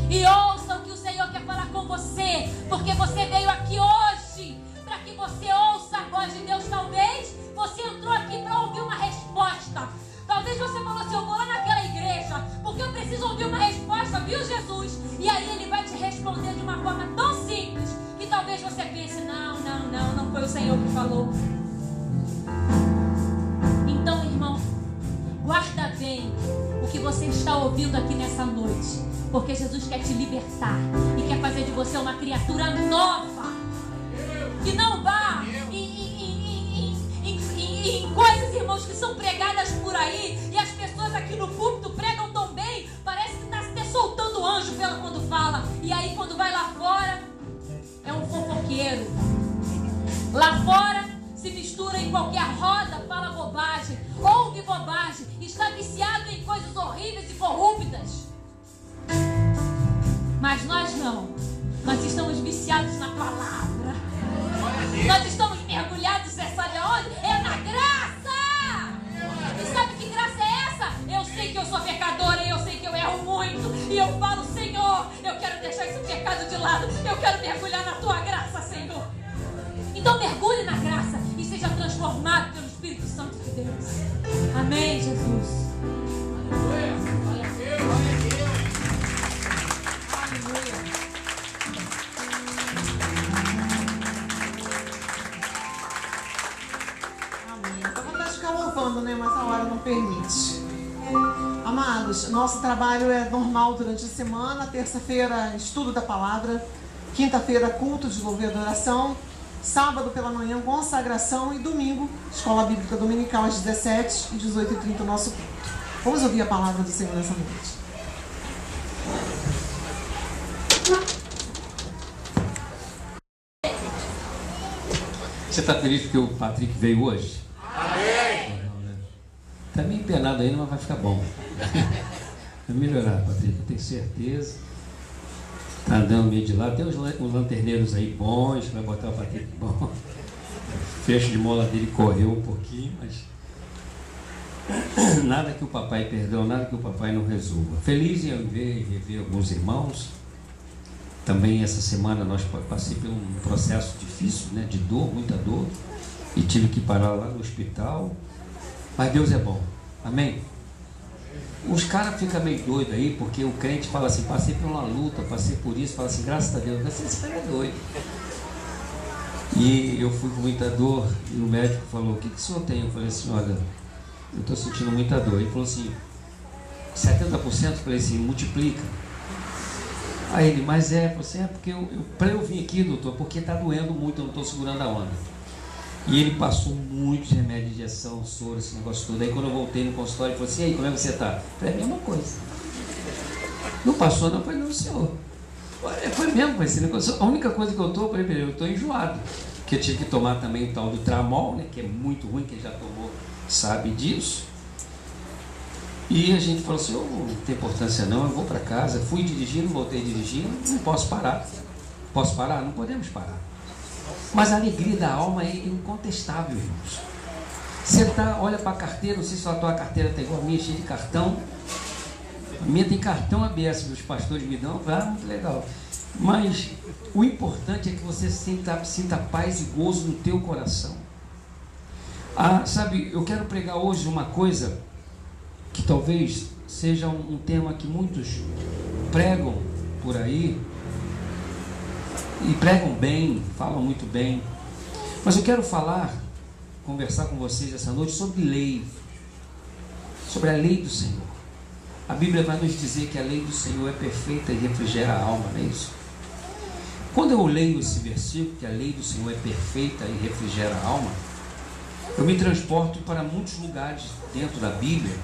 e ouça o que o Senhor quer falar com você, porque você veio aqui hoje para que você ouça a voz de Deus. Talvez você entrou aqui para ouvir uma resposta. Talvez você falou assim: eu vou lá naquela igreja porque eu preciso ouvir uma resposta, viu, Jesus? E aí ele vai te responder de uma forma tão simples que talvez você pense: não foi o Senhor que falou. Então, irmão, guarda bem o que você está ouvindo aqui nessa noite, porque Jesus quer te libertar e quer fazer de você uma criatura nova, que não vá em coisas, irmãos, que são pregadas por aí, e as pessoas aqui no púlpito pregam tão bem, parece que está até soltando anjo quando fala, e aí quando vai lá fora é um fofoqueiro. Lá fora se mistura em qualquer roda, fala bobagem, ouve bobagem, está viciado em coisas horríveis e corruptas. Mas nós não. Nós estamos viciados na palavra. Nós estamos mergulhados, você sabe aonde? É na graça. E sabe que graça é essa? Eu sei que eu sou pecadora e eu sei que eu erro muito. E eu falo: Senhor, eu quero deixar esse pecado de lado. Eu quero mergulhar na tua graça, Senhor. Então mergulhe na graça e seja transformado pelo Espírito Santo de Deus. Amém, Jesus. Amém. Dá vontade de ficar louvando, né? Mas a hora não permite. Amados, nosso trabalho é normal durante a semana. Terça-feira, estudo da palavra. Quinta-feira, culto de louvor e adoração. Sábado pela manhã, consagração. E domingo, escola bíblica dominical às 17 e 18h30, o nosso culto. Vamos ouvir a palavra do Senhor nessa noite. Você está feliz porque o Patrick veio hoje? Amém! Está meio empenado ainda, mas vai ficar bom. Vai melhorar, Patrick, eu tenho certeza. Está andando meio de lado. Tem uns lanterneiros aí bons, vai botar o Patrick bom. O fecho de mola dele correu um pouquinho, mas nada que o papai perdeu, nada que o papai não resolva. Feliz em rever alguns irmãos. Também essa semana nós passei por um processo difícil, né, de dor, muita dor, e tive que parar lá no hospital. Mas Deus é bom. Amém? Os caras ficam meio doidos aí, porque o crente fala assim, passei por uma luta, passei por isso, fala assim, graças a Deus, esse cara é doido. E eu fui com muita dor, e o médico falou, o que o senhor tem? Eu falei assim, olha, eu estou sentindo muita dor. Ele falou assim, 70%? Eu falei assim, multiplica. Aí ele, mas falou assim, porque para eu vir aqui, doutor, porque está doendo muito, eu não estou segurando a onda. E ele passou muitos remédios de injeção, soro, esse negócio todo. Aí quando eu voltei no consultório, ele falou assim, e aí, como é que você está? Eu falei, a mesma coisa. Não passou não? Eu falei, não, senhor. Foi mesmo esse negócio. A única coisa que eu estou, eu estou enjoado. Porque eu tive que tomar também o tal do Tramol, né, que é muito ruim, quem já tomou sabe disso. E a gente falou assim, não tem importância não, eu vou para casa. Fui dirigindo, voltei dirigindo, não posso parar. Posso parar? Não podemos parar. Mas a alegria da alma é incontestável, irmãos. Você olha para a carteira, não sei se a tua carteira está igual a minha, cheia de cartão. A minha tem cartão aberto, os pastores me dão, muito legal. Mas o importante é que você sinta paz e gozo no teu coração. Sabe, eu quero pregar hoje uma coisa que talvez seja um tema que muitos pregam por aí, e pregam bem, falam muito bem, mas eu quero conversar com vocês essa noite sobre lei, sobre a lei do Senhor. A Bíblia vai nos dizer que a lei do Senhor é perfeita e refrigera a alma, não é isso? Quando eu leio esse versículo, que a lei do Senhor é perfeita e refrigera a alma, eu me transporto para muitos lugares dentro da Bíblia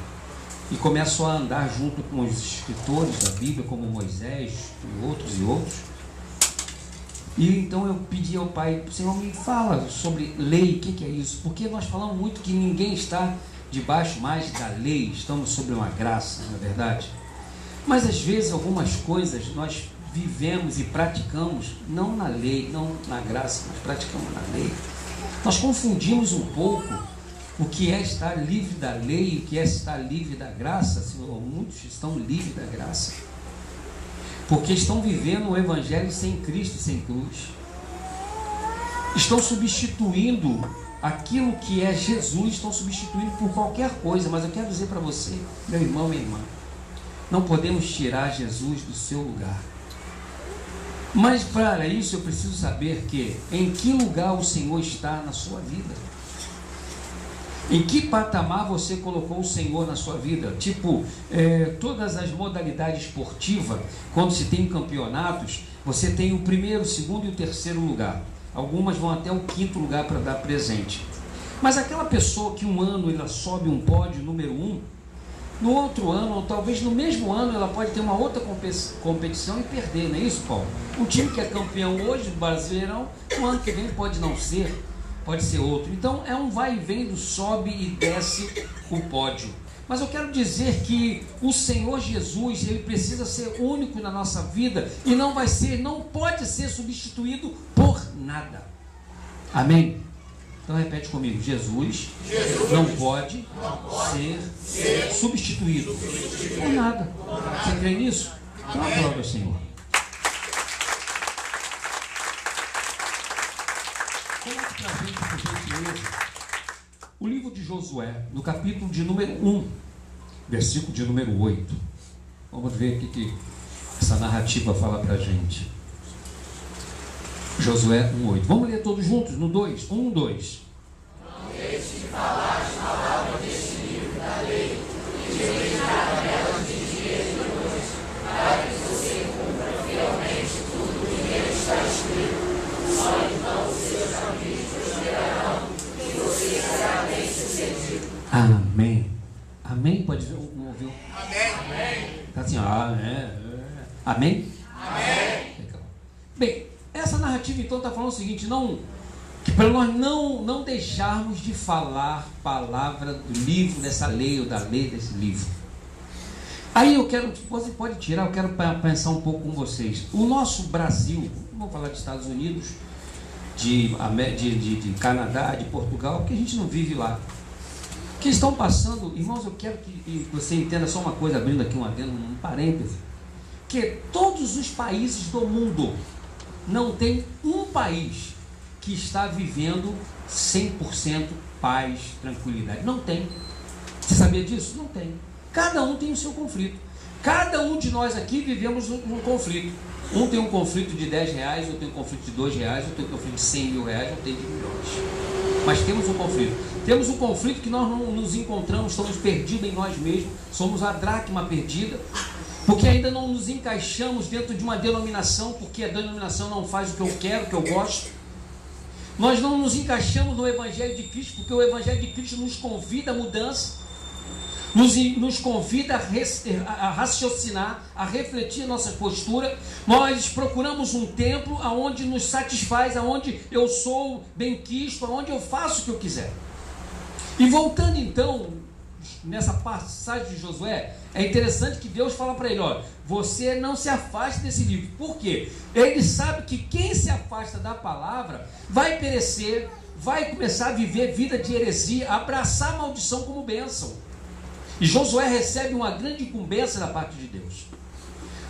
e começo a andar junto com os escritores da Bíblia, como Moisés e outros. E então eu pedi ao Pai, Senhor, me fala sobre lei, o que é isso? Porque nós falamos muito que ninguém está debaixo mais da lei, estamos sob uma graça, não é verdade? Mas às vezes algumas coisas nós vivemos e praticamos, não na lei, não na graça, mas praticamos na lei. Nós confundimos um pouco o que é estar livre da lei e o que é estar livre da graça. Senhor, muitos estão livres da graça, porque estão vivendo o Evangelho sem Cristo e sem cruz. Estão substituindo aquilo que é Jesus, estão substituindo por qualquer coisa. Mas eu quero dizer para você, meu irmão, minha irmã, não podemos tirar Jesus do seu lugar. Mas para isso eu preciso saber em que lugar o Senhor está na sua vida. Em que patamar você colocou o Senhor na sua vida? Tipo, todas as modalidades esportivas, quando se tem campeonatos, você tem o primeiro, o segundo e o terceiro lugar. Algumas vão até o quinto lugar para dar presente. Mas aquela pessoa que um ano ela sobe um pódio número 1, no outro ano, ou talvez no mesmo ano, ela pode ter uma outra competição e perder, não é isso, Paulo? Um time que é campeão hoje do Brasileirão, no ano que vem pode não ser, pode ser outro. Então é um vai e vem do sobe e desce o pódio. Mas eu quero dizer que o Senhor Jesus, ele precisa ser único na nossa vida e não pode ser substituído por nada. Amém? Então repete comigo, Jesus não pode ser substituído por nada. Você crê nisso? Então aplauda ao Senhor. Coloque para a gente, por gentileza, o livro de Josué, no capítulo de número 1, versículo de número 8. Vamos ver o que essa narrativa fala para a gente. Josué 1:8. Vamos ler todos juntos no 2. 1, 2. Não deixe de falar as palavras deste livro da lei, e de meditar nelas de dia e de noite, para que você cumpra fielmente tudo o que nele está escrito. Só então os seus caminhos prosperarão e você será bem sucedido. Amém. Amém? Pode ver? Não ouviu? Amém. Está assim, amém? Amém. Legal. Bem, essa narrativa então está falando o seguinte, que para nós não deixarmos de falar palavra do livro, dessa lei ou da lei desse livro. Aí você pode tirar, eu quero pensar um pouco com vocês. O nosso Brasil, não vou falar de Estados Unidos, de Canadá, de Portugal, porque a gente não vive lá. Que estão passando, irmãos, eu quero que você entenda só uma coisa, abrindo aqui um parêntese, que todos os países do mundo, não tem um país que está vivendo 100% paz, tranquilidade. Não tem. Você sabia disso? Não tem. Cada um tem o seu conflito. Cada um de nós aqui vivemos um conflito. Um tem um conflito de 10 reais, eu tenho um conflito de 2 reais, eu tenho um conflito de 100 mil reais, eu tenho de milhões. Mas temos um conflito. Temos um conflito que nós não nos encontramos, estamos perdidos em nós mesmos, somos a dracma perdida, porque ainda não nos encaixamos dentro de uma denominação, porque a denominação não faz o que eu quero, o que eu gosto. Nós não nos encaixamos no Evangelho de Cristo, porque o Evangelho de Cristo nos convida à mudança, nos convida a raciocinar, a refletir nossa postura. Nós procuramos um templo onde nos satisfaz, onde eu sou benquisto, onde eu faço o que eu quiser. E voltando então, nessa passagem de Josué, é interessante que Deus fala para ele, olha, você não se afaste desse livro. Por quê? Ele sabe que quem se afasta da palavra vai perecer, vai começar a viver vida de heresia, abraçar a maldição como bênção. E Josué recebe uma grande incumbência da parte de Deus.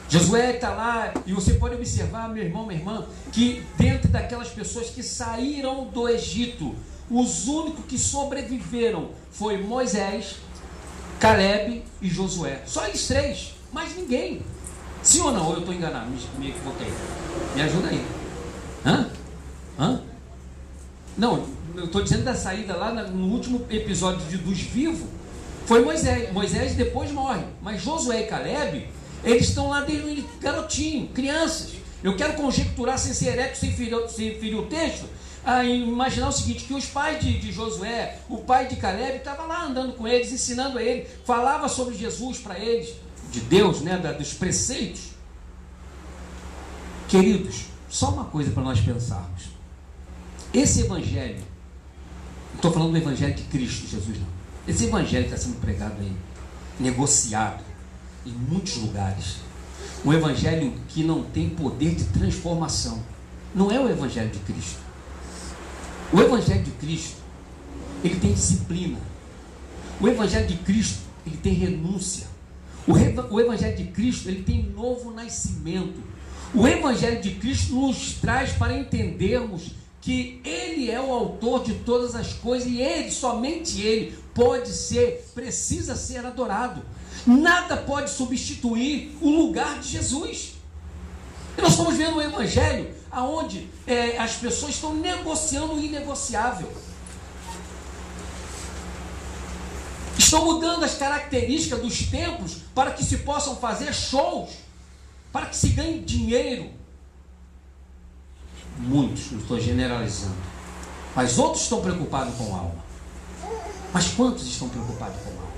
Josué está lá, e você pode observar, meu irmão, minha irmã, que dentro daquelas pessoas que saíram do Egito, os únicos que sobreviveram foi Moisés, Caleb e Josué. Só eles três, mais ninguém. Sim ou não? Ou eu estou enganado? Me equivoquei. Me ajuda aí. Hã? Não, eu estou dizendo da saída lá no último episódio dos vivos. Foi Moisés. Moisés depois morre. Mas Josué e Caleb, eles estão lá desde garotinho, crianças. Eu quero conjecturar, sem ser herético, sem ferir o texto, a imaginar o seguinte, que os pais de Josué, o pai de Caleb, estava lá andando com eles, ensinando a ele, falava sobre Jesus para eles, de Deus, né, dos preceitos. Queridos, só uma coisa para nós pensarmos. Esse evangelho, não estou falando do evangelho de Cristo Jesus, não. Esse evangelho está sendo pregado aí, negociado em muitos lugares. Um evangelho que não tem poder de transformação. Não é o evangelho de Cristo. O evangelho de Cristo, ele tem disciplina. O evangelho de Cristo, ele tem renúncia. O evangelho de Cristo, ele tem novo nascimento. O evangelho de Cristo nos traz para entendermos que Ele é o autor de todas as coisas e Ele, somente Ele, precisa ser adorado. Nada pode substituir o lugar de Jesus. E nós estamos vendo um evangelho onde as pessoas estão negociando o inegociável. Estão mudando as características dos templos para que se possam fazer shows, para que se ganhe dinheiro. Muitos, não estou generalizando, mas outros estão preocupados com a alma. Mas quantos estão preocupados com almas?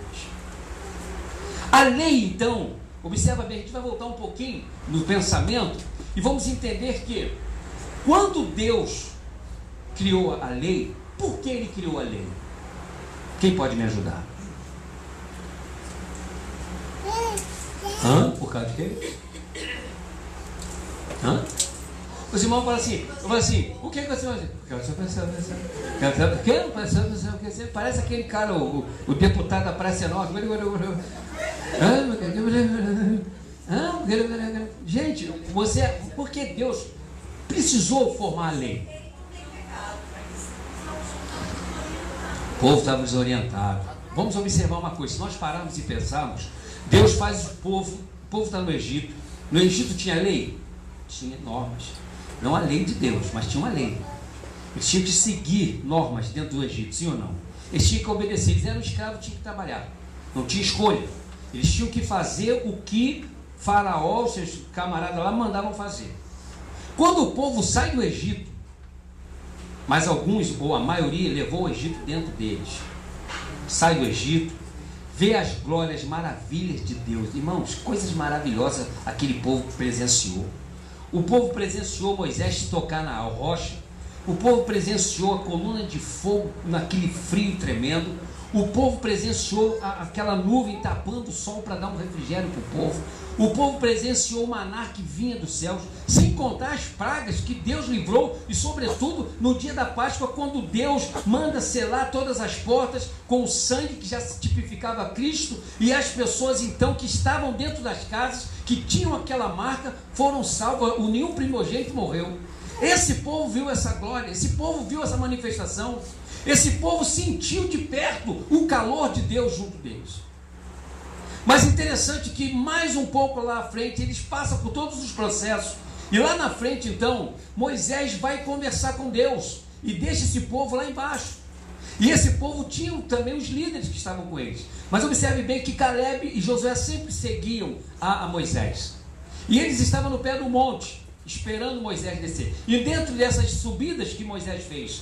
A lei, então, observa bem, a gente vai voltar um pouquinho no pensamento e vamos entender que quando Deus criou a lei, por que Ele criou a lei? Quem pode me ajudar? Por causa de quê? Os irmãos falam assim, o que você vai fazer? Parece aquele cara, o deputado da Praça Enorme. Gente, por que Deus precisou formar a lei? O povo estava desorientado. Vamos observar uma coisa, se nós pararmos e pensarmos, Deus faz o povo está no Egito. No Egito tinha lei? Tinha normas. Não a lei de Deus, mas tinha uma lei. Eles tinham que seguir normas dentro do Egito, sim ou não? Eles tinham que obedecer, eles eram escravos, tinham que trabalhar. Não tinha escolha. Eles tinham que fazer o que Faraó, seus camaradas lá, mandavam fazer. Quando o povo sai do Egito, mas alguns, ou a maioria, levou o Egito dentro deles. Sai do Egito, vê as glórias, maravilhas de Deus. Irmãos, coisas maravilhosas aquele povo presenciou. O povo presenciou Moisés tocar na rocha. O povo presenciou a coluna de fogo naquele frio tremendo. O povo presenciou aquela nuvem tapando o sol para dar um refrigério para o povo. O povo presenciou o maná que vinha dos céus, sem contar as pragas que Deus livrou, e sobretudo no dia da Páscoa, quando Deus manda selar todas as portas com o sangue que já tipificava Cristo, e as pessoas então que estavam dentro das casas, que tinham aquela marca, foram salvas, nenhum primogênito morreu. Esse povo viu essa glória, esse povo viu essa manifestação, esse povo sentiu de perto o calor de Deus junto deles. Mas interessante que mais um pouco lá à frente eles passam por todos os processos. E lá na frente então Moisés vai conversar com Deus e deixa esse povo lá embaixo. E esse povo tinha também os líderes que estavam com eles. Mas observe bem que Caleb e Josué sempre seguiam a Moisés. E eles estavam no pé do monte, esperando Moisés descer. E dentro dessas subidas que Moisés fez,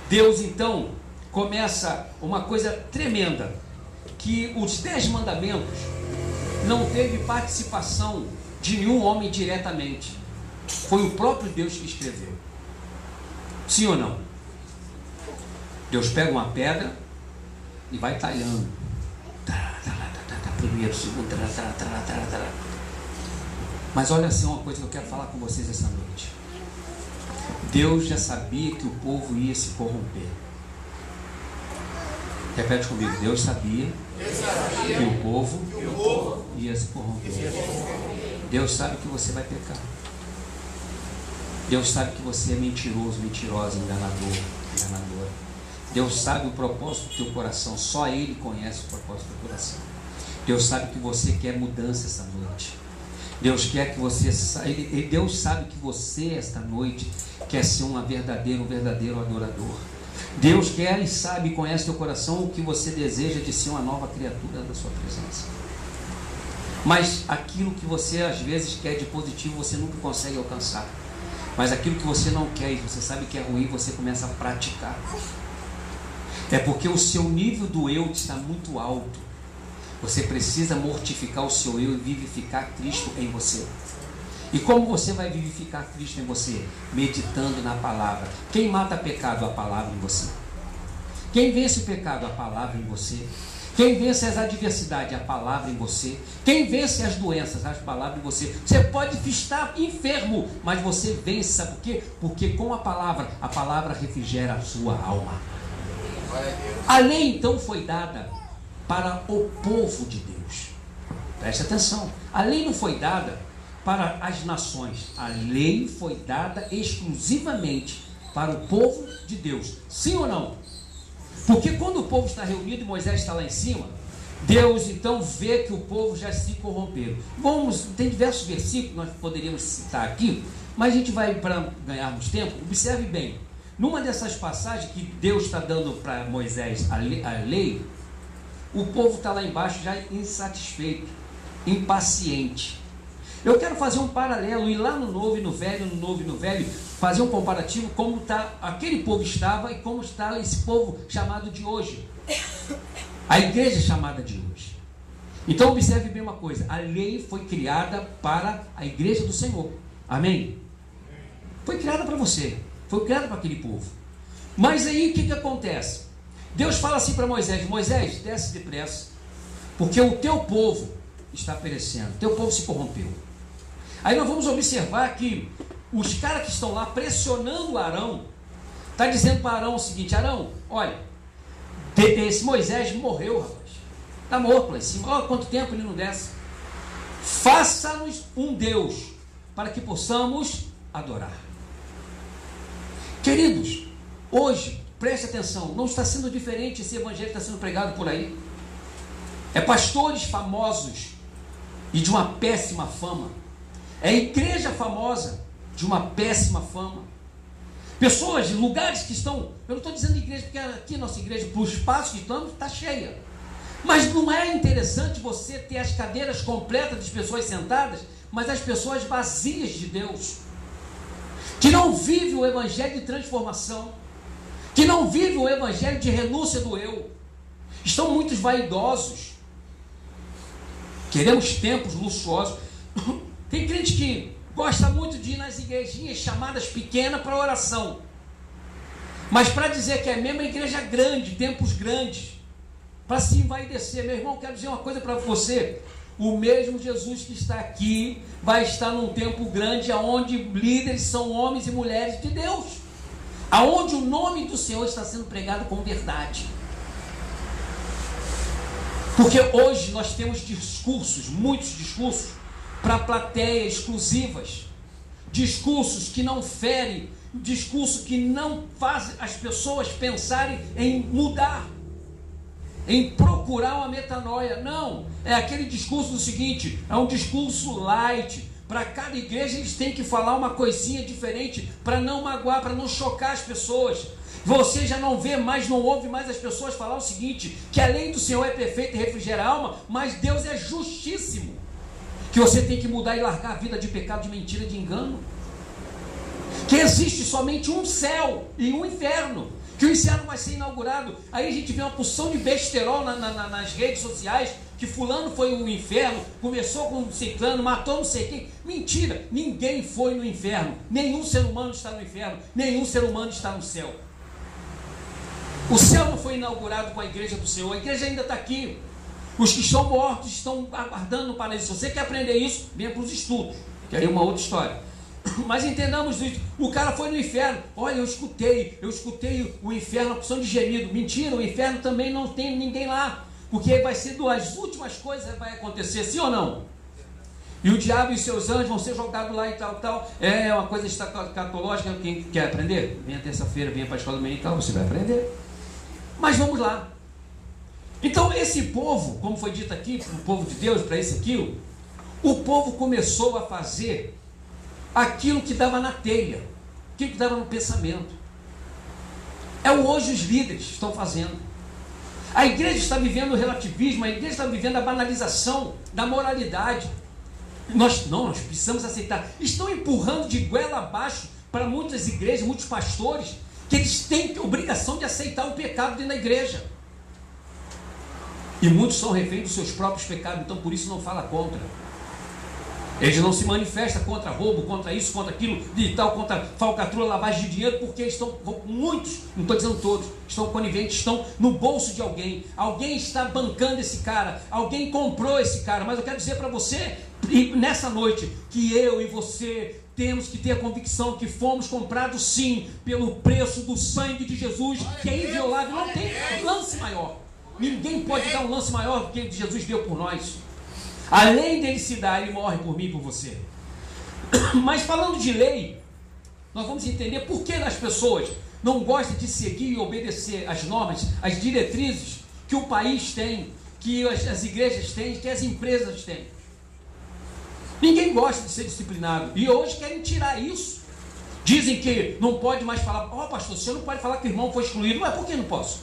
Deus então começa uma coisa tremenda, que os 10 mandamentos não teve participação de nenhum homem diretamente. Foi o próprio Deus que escreveu. Sim ou não? Deus pega uma pedra e vai talhando. Primeiro, segundo. Mas olha assim uma coisa que eu quero falar com vocês essa noite. Deus já sabia que o povo ia se corromper. Repete comigo. Deus sabia que o povo ia se corromper. Deus sabe que você vai pecar. Deus sabe que você é mentiroso, mentirosa, enganador, enganadora. Deus sabe o propósito do teu coração. Só Ele conhece o propósito do teu coração. Deus sabe que você quer mudança essa noite. Deus quer que você... Deus sabe que você esta noite quer ser um verdadeiro adorador. Deus quer e sabe e conhece teu coração o que você deseja de ser uma nova criatura da sua presença. Mas aquilo que você às vezes quer de positivo, você nunca consegue alcançar. Mas aquilo que você não quer e você sabe que é ruim, você começa a praticar. É porque o seu nível do eu está muito alto. Você precisa mortificar o seu eu e vivificar Cristo em você. E como você vai vivificar Cristo em você? Meditando na palavra. Quem mata pecado? A palavra em você. Quem vence o pecado? A palavra em você. Quem vence as adversidades? A palavra em você. Quem vence as doenças? A palavra em você. Você pode estar enfermo, mas você vence. Sabe por quê? Porque com a palavra refrigera a sua alma. A lei então foi dada para o povo de Deus. Preste atenção. A lei não foi dada para as nações. A lei foi dada exclusivamente para o povo de Deus. Sim ou não? Porque quando o povo está reunido e Moisés está lá em cima, Deus então vê que o povo já se corromperam. Tem diversos versículos que nós poderíamos citar aqui, mas a gente vai, para ganharmos tempo, observe bem. Numa dessas passagens que Deus está dando para Moisés a lei, o povo está lá embaixo já insatisfeito, impaciente. Eu quero fazer um paralelo, ir lá no Novo e no Velho, no Novo e no Velho, fazer um comparativo como aquele povo estava e como está esse povo chamado de hoje. A igreja chamada de hoje. Então observe bem uma coisa, a lei foi criada para a igreja do Senhor. Amém? Foi criada para você, foi criada para aquele povo. Mas aí o que acontece? Deus fala assim para Moisés: Moisés, desce depressa, porque o teu povo está perecendo, o teu povo se corrompeu. Aí nós vamos observar que os caras que estão lá pressionando Arão, está dizendo para Arão o seguinte: Arão, olha, esse Moisés morreu, rapaz, está morto lá em cima, olha quanto tempo ele não desce. Faça-nos um Deus, para que possamos adorar. Queridos, hoje, preste atenção, não está sendo diferente esse evangelho que está sendo pregado por aí. É pastores famosos e de uma péssima fama. É igreja famosa de uma péssima fama. Pessoas de lugares que estão... Eu não estou dizendo igreja, porque aqui nossa igreja, para o espaço que estamos, está cheia. Mas não é interessante você ter as cadeiras completas das pessoas sentadas, mas as pessoas vazias de Deus, que não vivem o evangelho de transformação, que não vivem o evangelho de renúncia do eu. Estão muitos vaidosos. Queremos templos luxuosos. Tem crente que gosta muito de ir nas igrejinhas chamadas pequenas para oração, mas para dizer que é mesmo a igreja grande, templos grandes, para se envaidecer. Meu irmão, quero dizer uma coisa para você: o mesmo Jesus que está aqui vai estar num templo grande, onde líderes são homens e mulheres de Deus, aonde o nome do Senhor está sendo pregado com verdade. Porque hoje nós temos discursos, muitos discursos, para plateias exclusivas, discursos que não ferem, discursos que não fazem as pessoas pensarem em mudar. em procurar uma metanoia. Não, é aquele discurso do seguinte, é um discurso light. Para cada igreja eles têm que falar uma coisinha diferente para não magoar, para não chocar as pessoas. Você já não vê mais, não ouve mais as pessoas falar o seguinte, que a lei do Senhor é perfeita e refrigera a alma, mas Deus é justíssimo, que você tem que mudar e largar a vida de pecado, de mentira, de engano, que existe somente um céu e um inferno, que o inferno vai ser inaugurado. Aí a gente vê uma porção de besterol nas redes sociais, que fulano foi no inferno, começou com um ciclano, matou não sei quem. Mentira, ninguém foi no inferno, nenhum ser humano está no inferno, nenhum ser humano está no céu. O céu não foi inaugurado com a igreja do Senhor, a igreja ainda está aqui. Os que estão mortos estão aguardando no paraíso. Se você quer aprender isso, venha para os estudos, que aí é uma outra história. Mas entendamos isso. O cara foi no inferno. Olha, eu escutei o inferno, a porção de gemido. Mentira, o inferno também não tem ninguém lá, porque vai ser das últimas coisas que vai acontecer, sim ou não? E o diabo e seus anjos vão ser jogados lá e tal. É uma coisa escatológica. Quem quer aprender? Venha terça-feira, venha para a escola dominical, você vai aprender. Mas vamos lá. Então esse povo, como foi dito aqui, o povo de Deus, para esse aquilo, o povo começou a fazer aquilo que dava na telha, aquilo que dava no pensamento. É hoje os líderes estão fazendo. A igreja está vivendo o relativismo, a igreja está vivendo a banalização da moralidade. Nós precisamos aceitar. Estão empurrando de goela abaixo para muitas igrejas, muitos pastores, que eles têm obrigação de aceitar o pecado dentro da igreja. E muitos são reféns dos seus próprios pecados, então por isso não fala contra. Eles não se manifestam contra roubo, contra isso, contra aquilo, de tal, contra falcatrua, lavagem de dinheiro, porque eles estão, muitos, não estou dizendo todos, estão coniventes, estão no bolso de alguém. Alguém está bancando esse cara, alguém comprou esse cara. Mas eu quero dizer para você, nessa noite, que eu e você temos que ter a convicção que fomos comprados sim, pelo preço do sangue de Jesus, que é inviolável. Não tem lance maior. Ninguém pode dar um lance maior do que Jesus deu por nós. Além dele se dar, ele morre por mim e por você. Mas falando de lei, nós vamos entender por que as pessoas não gostam de seguir e obedecer as normas, as diretrizes que o país tem, que as igrejas têm, que as empresas têm. Ninguém gosta de ser disciplinado. E hoje querem tirar isso. Dizem que não pode mais falar. Pastor, você não pode falar que o irmão foi excluído. Mas por que não posso?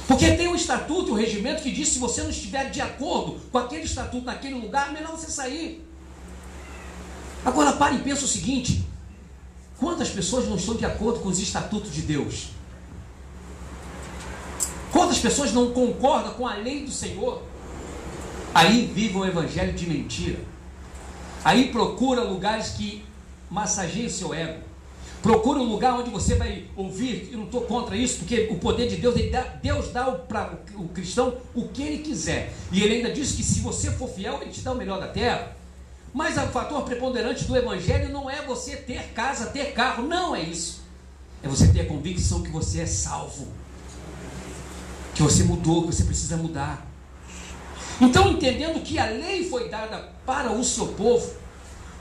Porque tem um estatuto, um regimento que diz que se você não estiver de acordo com aquele estatuto naquele lugar, é melhor você sair. Agora pare e pensa o seguinte: quantas pessoas não estão de acordo com os estatutos de Deus? Quantas pessoas não concordam com a lei do Senhor? Aí vive um evangelho de mentira. Aí procura lugares que massageiem o seu ego. Procura um lugar onde você vai ouvir. Eu não estou contra isso, porque o poder de Deus, Deus dá para o cristão o que ele quiser. E ele ainda diz que se você for fiel, ele te dá o melhor da terra. Mas o fator preponderante do evangelho não é você ter casa, ter carro. Não é isso. É você ter a convicção que você é salvo, que você mudou, que você precisa mudar. Então, entendendo que a lei foi dada para o seu povo,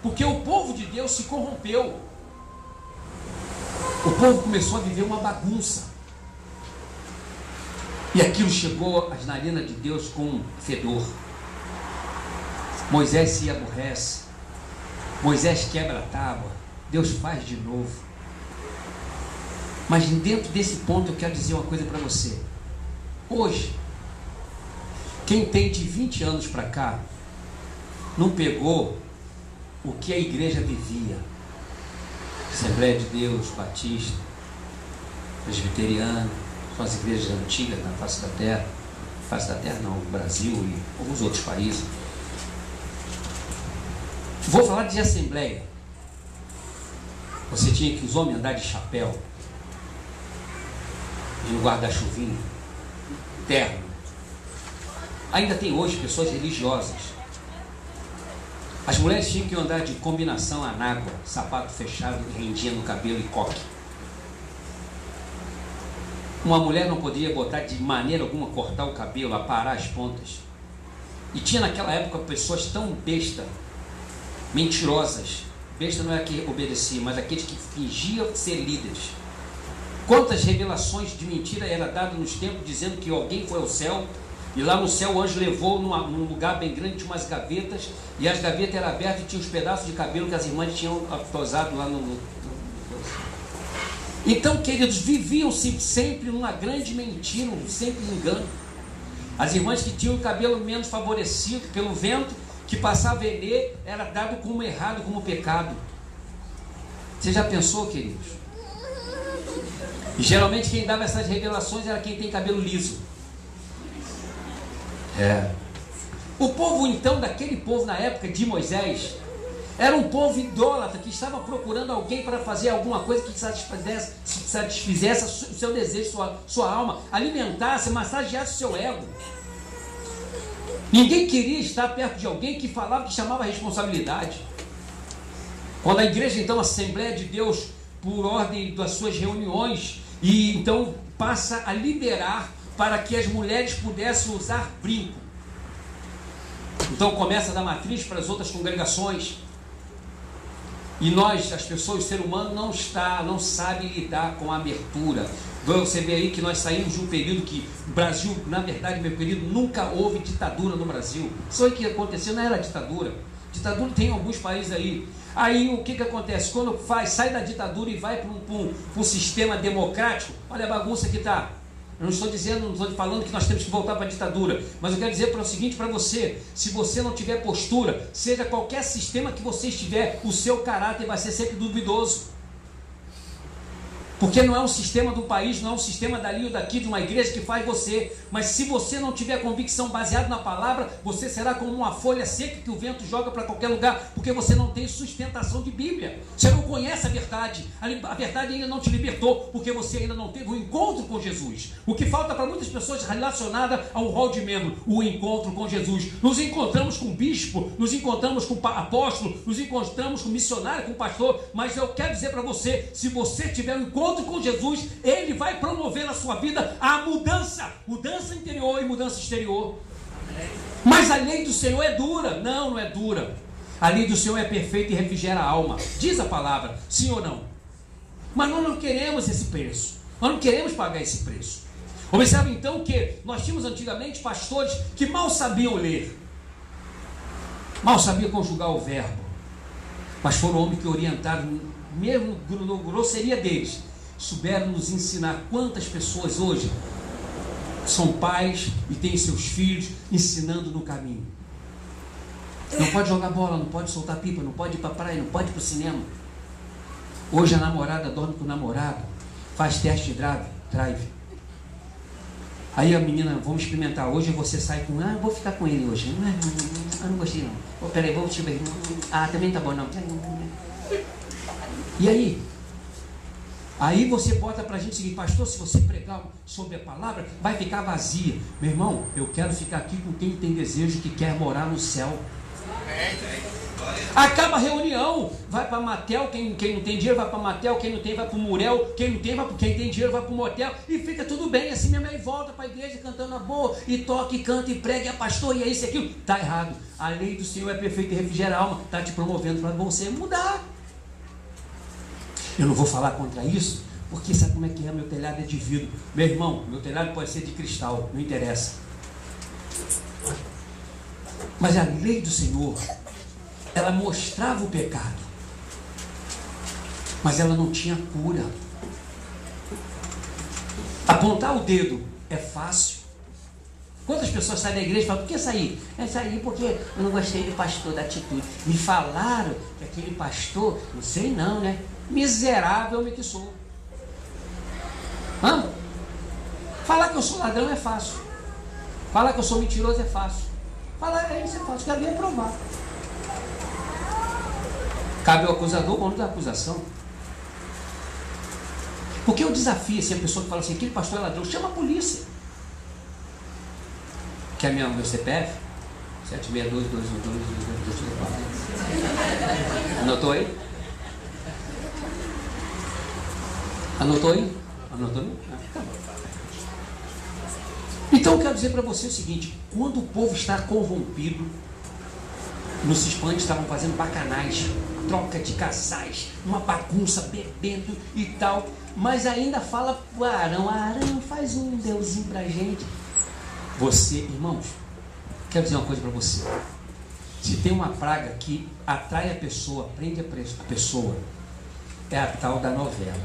porque o povo de Deus se corrompeu, o povo começou a viver uma bagunça, e aquilo chegou às narinas de Deus com um fedor. Moisés se aborrece, Moisés quebra a tábua, Deus faz de novo. Mas dentro desse ponto eu quero dizer uma coisa para você. Hoje, quem tem de 20 anos para cá não pegou o que a igreja vivia. Assembleia de Deus, Batista, Presbiteriana, são as igrejas antigas na face da terra. Face da terra não, Brasil e alguns outros países. Vou falar de assembleia. Você tinha que os homens andar de chapéu, de um guarda-chuvinho, terno. Ainda tem hoje pessoas religiosas. As mulheres tinham que andar de combinação anágua, sapato fechado, rendinha no cabelo e coque. Uma mulher não podia botar de maneira alguma, cortar o cabelo, aparar as pontas. E tinha naquela época pessoas tão bestas, mentirosas. Besta não é a que obedecia, mas aqueles que fingiam ser líderes. Quantas revelações de mentira era dado nos tempos, dizendo que alguém foi ao céu, e lá no céu o anjo levou num lugar bem grande, tinha umas gavetas, e as gavetas eram abertas e tinha os pedaços de cabelo que as irmãs tinham tosado lá no... Então, queridos, viviam sempre numa grande mentira, sempre engano. As irmãs que tinham o cabelo menos favorecido pelo vento, que passava a venê, era dado como errado, como pecado. Você já pensou, queridos? E geralmente quem dava essas revelações era quem tem cabelo liso. O povo então, daquele povo na época de Moisés, era um povo idólatra que estava procurando alguém para fazer alguma coisa que satisfizesse o seu desejo, sua alma, alimentasse, massageasse o seu ego. Ninguém queria estar perto de alguém que falava, que chamava a responsabilidade. Quando a igreja, então, a Assembleia de Deus, por ordem das suas reuniões, e então passa a liberar para que as mulheres pudessem usar brinco. Então começa da matriz para as outras congregações. E nós, as pessoas, o ser humano não sabe lidar com a abertura. Você vê aí que nós saímos de um período que o Brasil, na verdade, meu querido, nunca houve ditadura no Brasil. Isso aí que aconteceu não era ditadura. Ditadura tem em alguns países aí. Aí o que acontece? Quando sai da ditadura e vai para um sistema democrático, olha a bagunça que está. Eu não estou falando que nós temos que voltar para a ditadura, mas eu quero dizer para o seguinte para você: se você não tiver postura, seja qualquer sistema que você estiver, o seu caráter vai ser sempre duvidoso. Porque não é um sistema do país, não é um sistema dali ou daqui, de uma igreja que faz você. Mas se você não tiver convicção baseada na palavra, você será como uma folha seca que o vento joga para qualquer lugar, porque você não tem sustentação de Bíblia. Você não conhece a verdade. A verdade ainda não te libertou, porque você ainda não teve um encontro com Jesus. O que falta para muitas pessoas relacionada ao rol de membro, o encontro com Jesus. Nos encontramos com bispo, nos encontramos com apóstolo, nos encontramos com missionário, com pastor, mas eu quero dizer para você, se você tiver um encontro com Jesus, Ele vai promover na sua vida a mudança interior e mudança exterior. Mas a lei do Senhor é dura. Não é dura. A lei do Senhor é perfeita e refrigera a alma. Diz a palavra, sim ou não? Mas nós não queremos esse preço. Nós não queremos pagar esse preço. Observe então que nós tínhamos antigamente pastores que mal sabiam ler, mal sabiam conjugar o verbo, mas foram homens que orientaram, mesmo na grosseria deles, souberam nos ensinar. Quantas pessoas hoje são pais e têm seus filhos ensinando no caminho? Não pode jogar bola, não pode soltar pipa, não pode ir para a praia, não pode ir para o cinema. Hoje a namorada dorme com o namorado, faz teste drive. Aí a menina, vamos experimentar, hoje você sai com, eu vou ficar com ele hoje. Eu não gostei não. Peraí, vou te ver. Também tá bom não. E aí? Aí você bota pra gente o seguinte: pastor, se você pregar sobre a palavra, vai ficar vazia. Meu irmão, eu quero ficar aqui com quem tem desejo, que quer morar no céu. Acaba a reunião, vai para Matel, quem não tem dinheiro vai para Matel, quem não tem vai para o Murel, quem não tem vai para quem tem dinheiro vai para o motel, e fica tudo bem, assim mesmo. Aí volta para a igreja cantando a boa, e toca, e canta, e prega, e é pastor, e é isso e aquilo. Está errado. A lei do Senhor é perfeita e refrigera a alma, está te promovendo para você mudar. Eu não vou falar contra isso, porque sabe como é que é? Meu telhado é de vidro. Meu irmão, meu telhado pode ser de cristal, não interessa. Mas a lei do Senhor, ela mostrava o pecado, mas ela não tinha cura. Apontar o dedo é fácil. Quantas pessoas saem da igreja e falam: por que sair? É sair porque eu não gostei do pastor, da atitude. Me falaram que aquele pastor, não sei não, né? Miserável me que sou. Falar que eu sou ladrão é fácil. Falar que eu sou mentiroso é fácil. Falar isso é fácil, quero vir provar. Cabe ao acusador o ônus da acusação. Porque eu desafio assim, a pessoa que fala assim: aquele pastor é ladrão, chama a polícia. Quer meu CPF? 762 Anotou aí? Anotou aí? Anotou? Tá bom. Então eu quero dizer para você o seguinte: quando o povo está corrompido, nos hispanos estavam fazendo bacanais, troca de casais, uma bagunça, bebendo e tal. mas ainda fala para Arão: Arão, faz um deusinho para a gente. Você, irmãos, quero dizer uma coisa para você. Se tem uma praga que atrai a pessoa, prende a pessoa, é a tal da novela.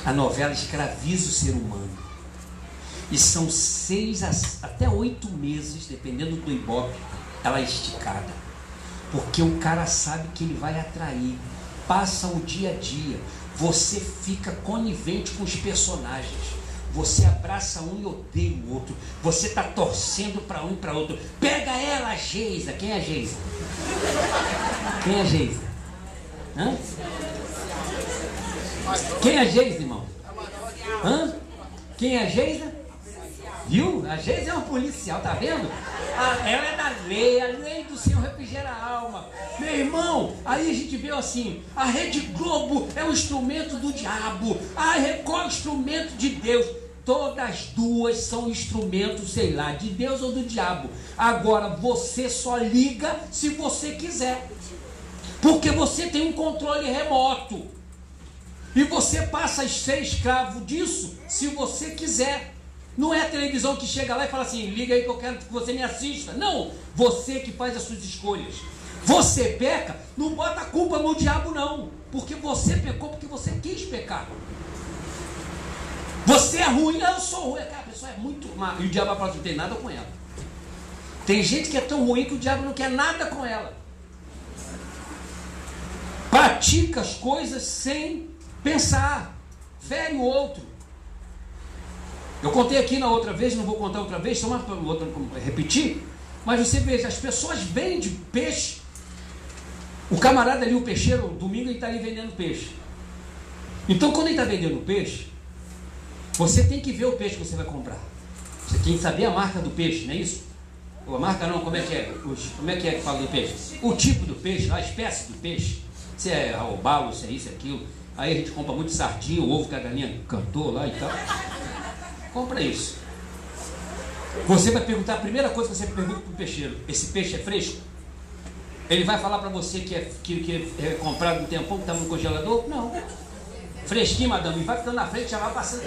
A novela escraviza o ser humano. E são 6 até 8 meses, dependendo do ibope, ela é esticada. Porque o cara sabe que ele vai atrair. Passa o dia a dia. Você fica conivente com os personagens. Você abraça um e odeia o outro. Você está torcendo para um e para outro. Pega ela, a Geisa. Quem é a Geisa? Quem é a Geisa? Hã? Quem é a Geisa, irmão? Hã? Quem é a Geisa? Viu? A Geisa é uma policial, tá vendo? Ela é da lei, a lei do Senhor refrigera a alma. Meu irmão, aí a gente vê assim: a Rede Globo é um instrumento do diabo, a Record é um instrumento de Deus. Todas duas são instrumentos, sei lá, de Deus ou do diabo. Agora, você só liga se você quiser, porque você tem um controle remoto, e você passa a ser escravo disso se você quiser. Não é a televisão que chega lá e fala assim: liga aí que eu quero que você me assista. Não, você que faz as suas escolhas. Você peca, não bota a culpa no diabo não, porque você pecou porque você quis pecar. Você é ruim, eu sou ruim. Cara, a pessoa é muito má, e o diabo fala que não tem nada com ela. Tem gente que é tão ruim que o diabo não quer nada com ela. Pratica as coisas sem pensar, fere o outro. Eu contei aqui na outra vez, não vou contar outra vez, só uma outra repetir, mas você veja, as pessoas vendem peixe. O camarada ali, o peixeiro, domingo ele está ali vendendo peixe. Então quando ele está vendendo peixe, você tem que ver o peixe que você vai comprar. Você tem que saber a marca do peixe, não é isso? Ou a marca não, como é que é? Como é que fala do peixe? O tipo do peixe, a espécie do peixe. Se é robalo, se é isso, aquilo. Aí a gente compra muito sardinha, o ovo que a galinha cantou lá e tal. Compra isso. Você vai perguntar, a primeira coisa que você pergunta para o peixeiro: esse peixe é fresco? Ele vai falar para você que é comprado um tempão, que estava no congelador? Não. Fresquinho, madame, e vai ficando na frente, já vai passando.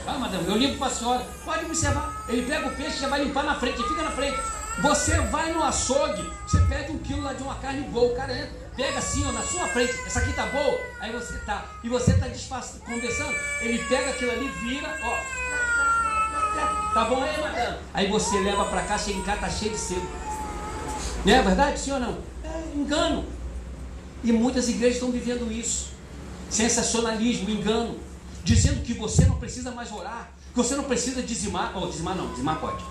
Ah, madame, eu limpo para a senhora. Pode observar. Ele pega o peixe e já vai limpar na frente, ele fica na frente. Você vai no açougue, você pede 1 quilo lá de uma carne boa, o cara entra, pega assim, ó, na sua frente: essa aqui tá boa? Aí você tá, e você tá conversando, ele pega aquilo ali, vira, ó, tá bom aí, madame? Aí você leva para cá, chega em casa, tá cheio de sebo. Não é verdade, sim ou não? É engano. E muitas igrejas estão vivendo isso. Sensacionalismo, engano, dizendo que você não precisa mais orar, que você não precisa dizimar. Ou dizimar não, dizimar pode.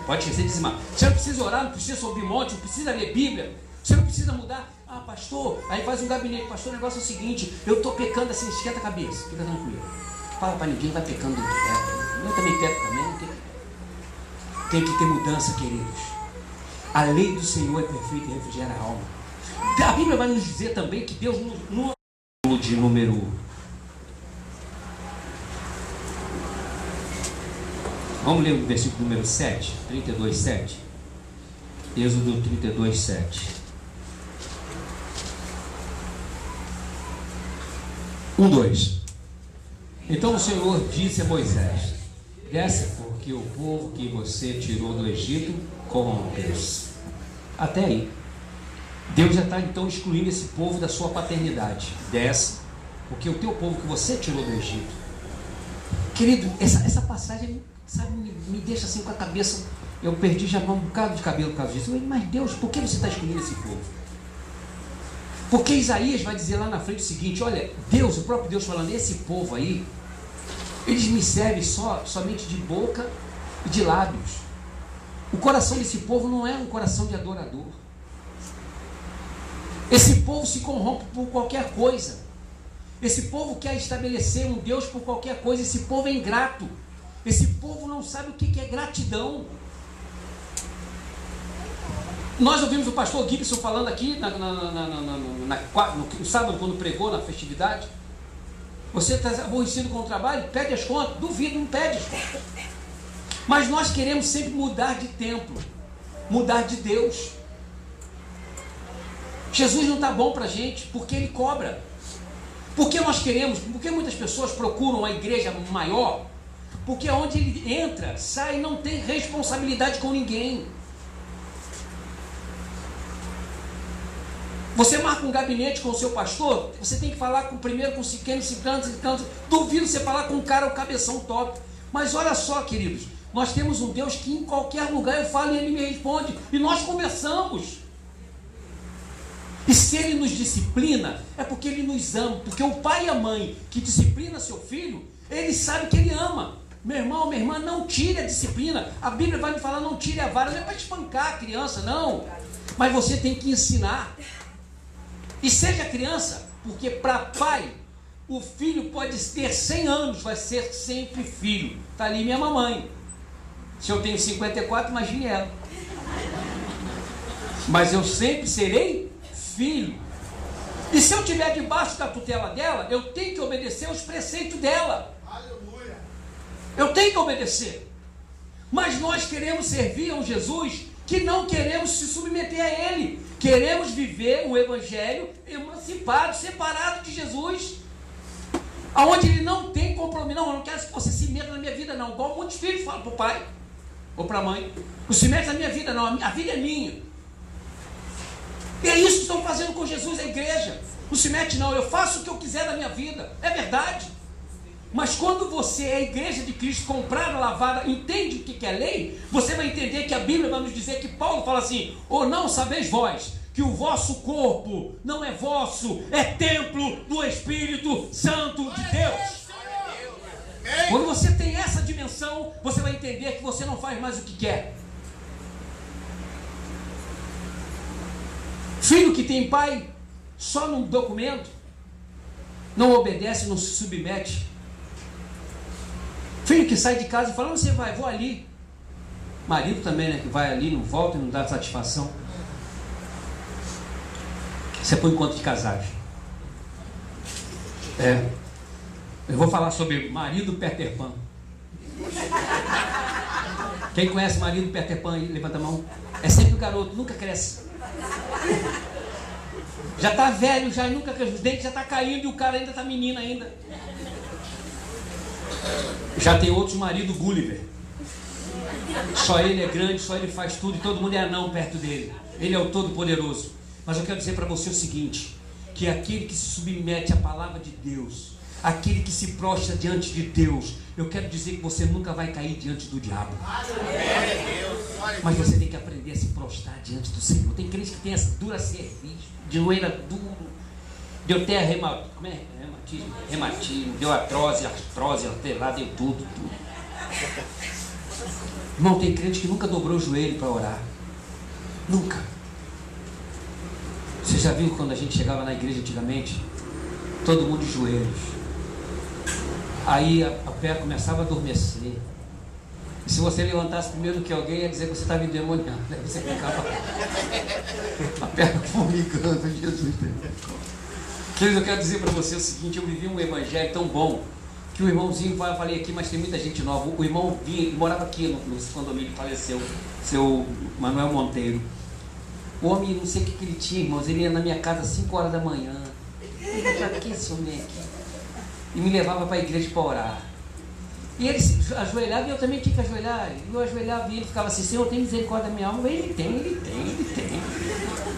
Pode esquecer de dizimar. Você não precisa orar, não precisa subir monte, não precisa ler Bíblia, você não precisa mudar. Ah, pastor, aí faz um gabinete: pastor, o negócio é o seguinte, eu estou pecando assim, esquenta a cabeça, fica tranquilo. Fala para ninguém, vai pecando do que é. Eu também peco também. Tem que ter mudança, queridos. A lei do Senhor é perfeita e refrigera a alma. A Bíblia vai nos dizer também que Deus não de número. Vamos ler o versículo número 7, 32, 7. Êxodo 32, 7. 2. Então o Senhor disse a Moisés: desce, porque o povo que você tirou do Egito corrompeu-se. Até aí. Deus já está então excluindo esse povo da sua paternidade. Desce, porque o teu povo que você tirou do Egito. Querido, essa passagem, sabe, me deixa assim com a cabeça. Eu perdi já um bocado de cabelo por causa disso. Mas Deus, por que você está excluindo esse povo? Porque Isaías vai dizer lá na frente o seguinte: olha, Deus, o próprio Deus falando: esse povo aí, eles me servem somente de boca e de lábios. O coração desse povo não é um coração de adorador. Esse povo se corrompe por qualquer coisa. Esse povo quer estabelecer um Deus por qualquer coisa. Esse povo é ingrato. Esse povo não sabe o que é gratidão. Nós ouvimos o pastor Gibson falando aqui no sábado, quando pregou na festividade: você está aborrecido com o trabalho? Pede as contas. Duvido, não pede as contas. Mas nós queremos sempre mudar de templo, mudar de Deus. Jesus não está bom para a gente, porque Ele cobra. Por que nós queremos, por que muitas pessoas procuram uma igreja maior? Porque onde ele entra, sai, não tem responsabilidade com ninguém. Você marca um gabinete com o seu pastor, você tem que falar primeiro com ciclano, duvido você falar com um cara, o cabeção top. Mas olha só, queridos, nós temos um Deus que em qualquer lugar eu falo e ele me responde, e nós conversamos. E se ele nos disciplina, é porque ele nos ama, porque o pai e a mãe que disciplina seu filho, ele sabe que ele ama. Meu irmão, minha irmã, não tire a disciplina. A Bíblia vai me falar, não tire a vara, não é para espancar a criança, não. Mas você tem que ensinar. E seja criança, porque para pai, o filho pode ter 100 anos, vai ser sempre filho. Está ali minha mamãe. Se eu tenho 54, imagine ela. Mas eu sempre serei filho. E se eu estiver debaixo da tutela dela, eu tenho que obedecer aos preceitos dela. Aleluia. Eu tenho que obedecer. Mas nós queremos servir a um Jesus que não queremos se submeter a ele. Queremos viver um evangelho emancipado, separado de Jesus, aonde ele não tem compromisso. Não, eu não quero que você se meta na minha vida, não. Igual muitos filhos falam para o pai ou para a mãe: não se meta na minha vida, não. A vida é minha. E é isso que estão fazendo com Jesus, a igreja. Não se mete, não. Eu faço o que eu quiser da minha vida. É verdade. Mas quando você é a igreja de Cristo, comprada, lavada, entende o que é lei, você vai entender que a Bíblia vai nos dizer que Paulo fala assim: ou não sabeis vós que o vosso corpo não é vosso, é templo do Espírito Santo de Deus. Quando você tem essa dimensão, você vai entender que você não faz mais o que quer. Filho que tem pai só num documento, não obedece, não se submete. Filho que sai de casa e fala: onde você vai? Vou ali. Marido também, né? Que vai ali, não volta e não dá satisfação. Isso é por encontro de casados. Eu vou falar sobre marido Peter Pan. Quem conhece marido Peter Pan aí, levanta a mão. É sempre o garoto, nunca cresce. Já está velho, já nunca cresce. Os dentes já estão caindo e o cara ainda está menino ainda. Já tem outros maridos Gulliver. Só ele é grande, só ele faz tudo e todo mundo é anão perto dele. Ele é o Todo-Poderoso. Mas eu quero dizer para você o seguinte: que aquele que se submete à palavra de Deus, aquele que se prostra diante de Deus, eu quero dizer que você nunca vai cair diante do diabo. Mas você tem que aprender a se prostrar diante do Senhor. Tem crente que tem essa dura cerviz, de joelho duro, deu terra, reumatismo, deu artrose, lá deu tudo. Irmão, tem crente que nunca dobrou o joelho para orar. Nunca. Você já viu quando a gente chegava na igreja antigamente? Todo mundo de joelhos. Aí a perna começava a adormecer. E se você levantasse primeiro que alguém, ia dizer que você estava endemoniado. Aí você ficava a perna formigando. Jesus. Queridos, eu quero dizer para você o seguinte: eu vivi um evangelho tão bom que o irmãozinho, eu falei aqui, mas tem muita gente nova. O irmão vinha, morava aqui no condomínio que faleceu, seu Manuel Monteiro. O homem, não sei o que ele tinha, irmãos, ele ia na minha casa às 5 horas da manhã. Para que esse homem aqui? E me levava para a igreja para orar. E ele se ajoelhava e eu também tinha que ajoelhar. E eu ajoelhava e ele ficava assim: Senhor, tem misericórdia da minha alma. Ele tem.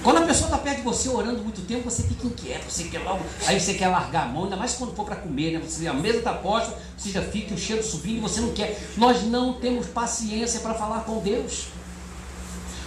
Quando a pessoa está perto de você orando muito tempo, você fica inquieto, você quer logo, aí você quer largar a mão, ainda mais quando for para comer, né? A mesa está posta, você já fica o cheiro subindo e você não quer. Nós não temos paciência para falar com Deus.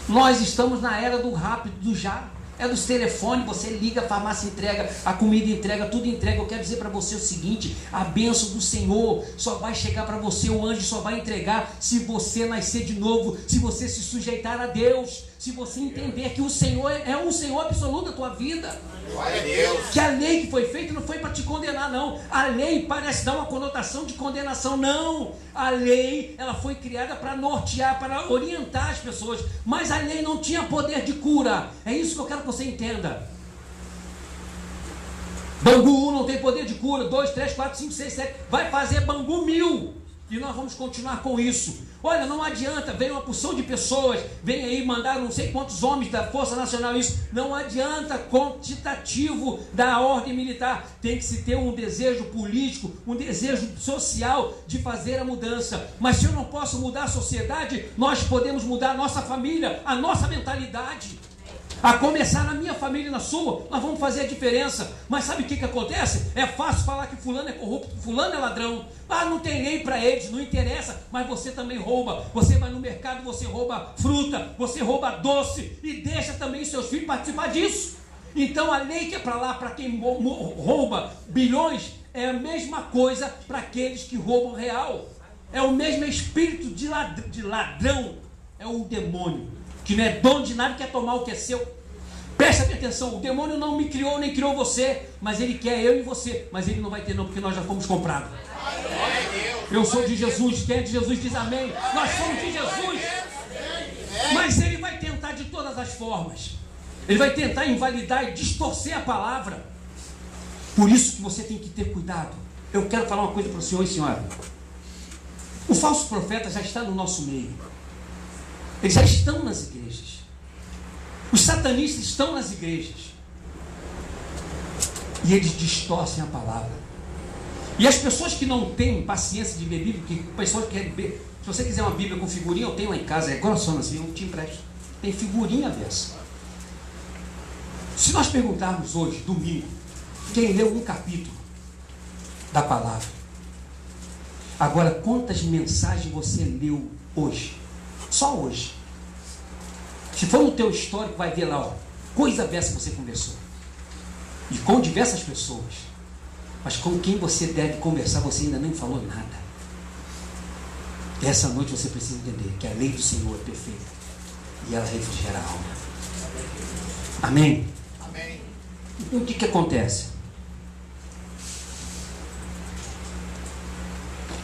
Nós estamos na era do rápido, do já. É dos telefones, você liga, a farmácia entrega, a comida entrega, tudo entrega. Eu quero dizer para você o seguinte: a bênção do Senhor só vai chegar para você, o anjo só vai entregar se você nascer de novo, se você se sujeitar a Deus, se você entender que o Senhor é um Senhor absoluto da tua vida. Glória a Deus. Que a lei que foi feita não foi para te condenar, não. A lei parece dar uma conotação de condenação, não. A lei, ela foi criada para nortear, para orientar as pessoas, mas a lei não tinha poder de cura. É isso que eu quero que você entenda. Bangu 1 não tem poder de cura, 2, 3, 4, 5, 6, 7, vai fazer Bangu 1000. E nós vamos continuar com isso. Olha, não adianta, vem uma porção de pessoas, vem aí mandar não sei quantos homens da Força Nacional isso. Não adianta quantitativo da ordem militar. Tem que se ter um desejo político, um desejo social de fazer a mudança. Mas se eu não posso mudar a sociedade, nós podemos mudar a nossa família, a nossa mentalidade. A começar na minha família e na sua, nós vamos fazer a diferença. Mas sabe o que acontece? É fácil falar que fulano é corrupto, fulano é ladrão. Ah, não tem lei para eles, não interessa. Mas você também rouba. Você vai no mercado, você rouba fruta, você rouba doce e deixa também seus filhos participar disso. Então a lei que é para lá, para quem rouba bilhões, é a mesma coisa para aqueles que roubam real. É o mesmo espírito de ladrão. É o demônio, que não é dono de nada, quer tomar o que é seu. Presta atenção, o demônio não me criou, nem criou você, mas ele quer eu e você, mas ele não vai ter não, porque nós já fomos comprados. Eu sou de Jesus, quem é de Jesus diz amém. Nós somos de Jesus. Mas ele vai tentar de todas as formas. Ele vai tentar invalidar e distorcer a palavra. Por isso que você tem que ter cuidado. Eu quero falar uma coisa para o senhor e senhora. O falso profeta já está no nosso meio. Eles já estão nas igrejas. Os satanistas estão nas igrejas. E eles distorcem a palavra. E as pessoas que não têm paciência de ler Bíblia, que pessoas que querem ver, se você quiser uma Bíblia com figurinha, eu tenho lá em casa, é grossona assim, eu te empresto. Tem figurinha dessa. Se nós perguntarmos hoje, domingo, quem leu um capítulo da palavra, agora quantas mensagens você leu hoje? Só hoje. Se for no teu histórico, vai ver lá, ó, coisa dessa você conversou. E com diversas pessoas. Mas com quem você deve conversar, você ainda nem falou nada. E essa noite você precisa entender que a lei do Senhor é perfeita. E ela refrigera a alma. Amém? Amém. Então o que acontece?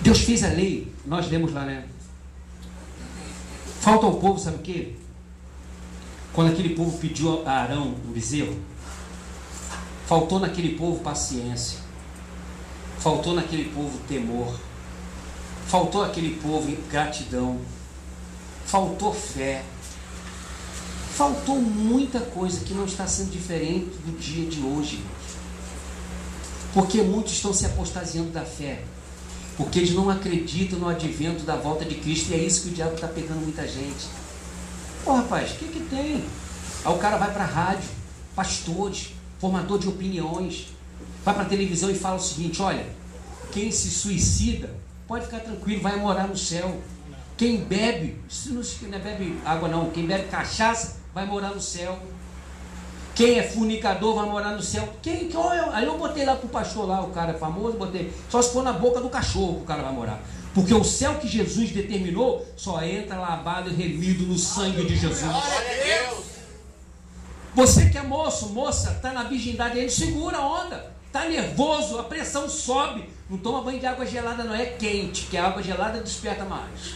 Deus fez a lei, nós lemos lá, né? Falta ao povo, sabe o quê? Quando aquele povo pediu a Arão um bezerro, faltou naquele povo paciência, faltou naquele povo temor, faltou naquele povo gratidão, faltou fé, faltou muita coisa que não está sendo diferente do dia de hoje, porque muitos estão se apostasiando da fé, porque eles não acreditam no advento da volta de Cristo, e é isso que o diabo está pegando muita gente. Pô, rapaz, o que tem? Aí o cara vai para a rádio, pastores, formador de opiniões, vai para a televisão e fala o seguinte: olha, quem se suicida pode ficar tranquilo, vai morar no céu. Quem bebe, não bebe água não, quem bebe cachaça vai morar no céu. Quem é fornicador vai morar no céu. Aí eu botei lá pro pastor lá, o cara famoso, botei, só se for na boca do cachorro que o cara vai morar. Porque o céu que Jesus determinou só entra lavado e remido no sangue de Jesus. Você que é moço, moça, está na virgindade aí, segura a onda. Está nervoso, a pressão sobe. Não toma banho de água gelada, não, é quente, que a água gelada desperta mais.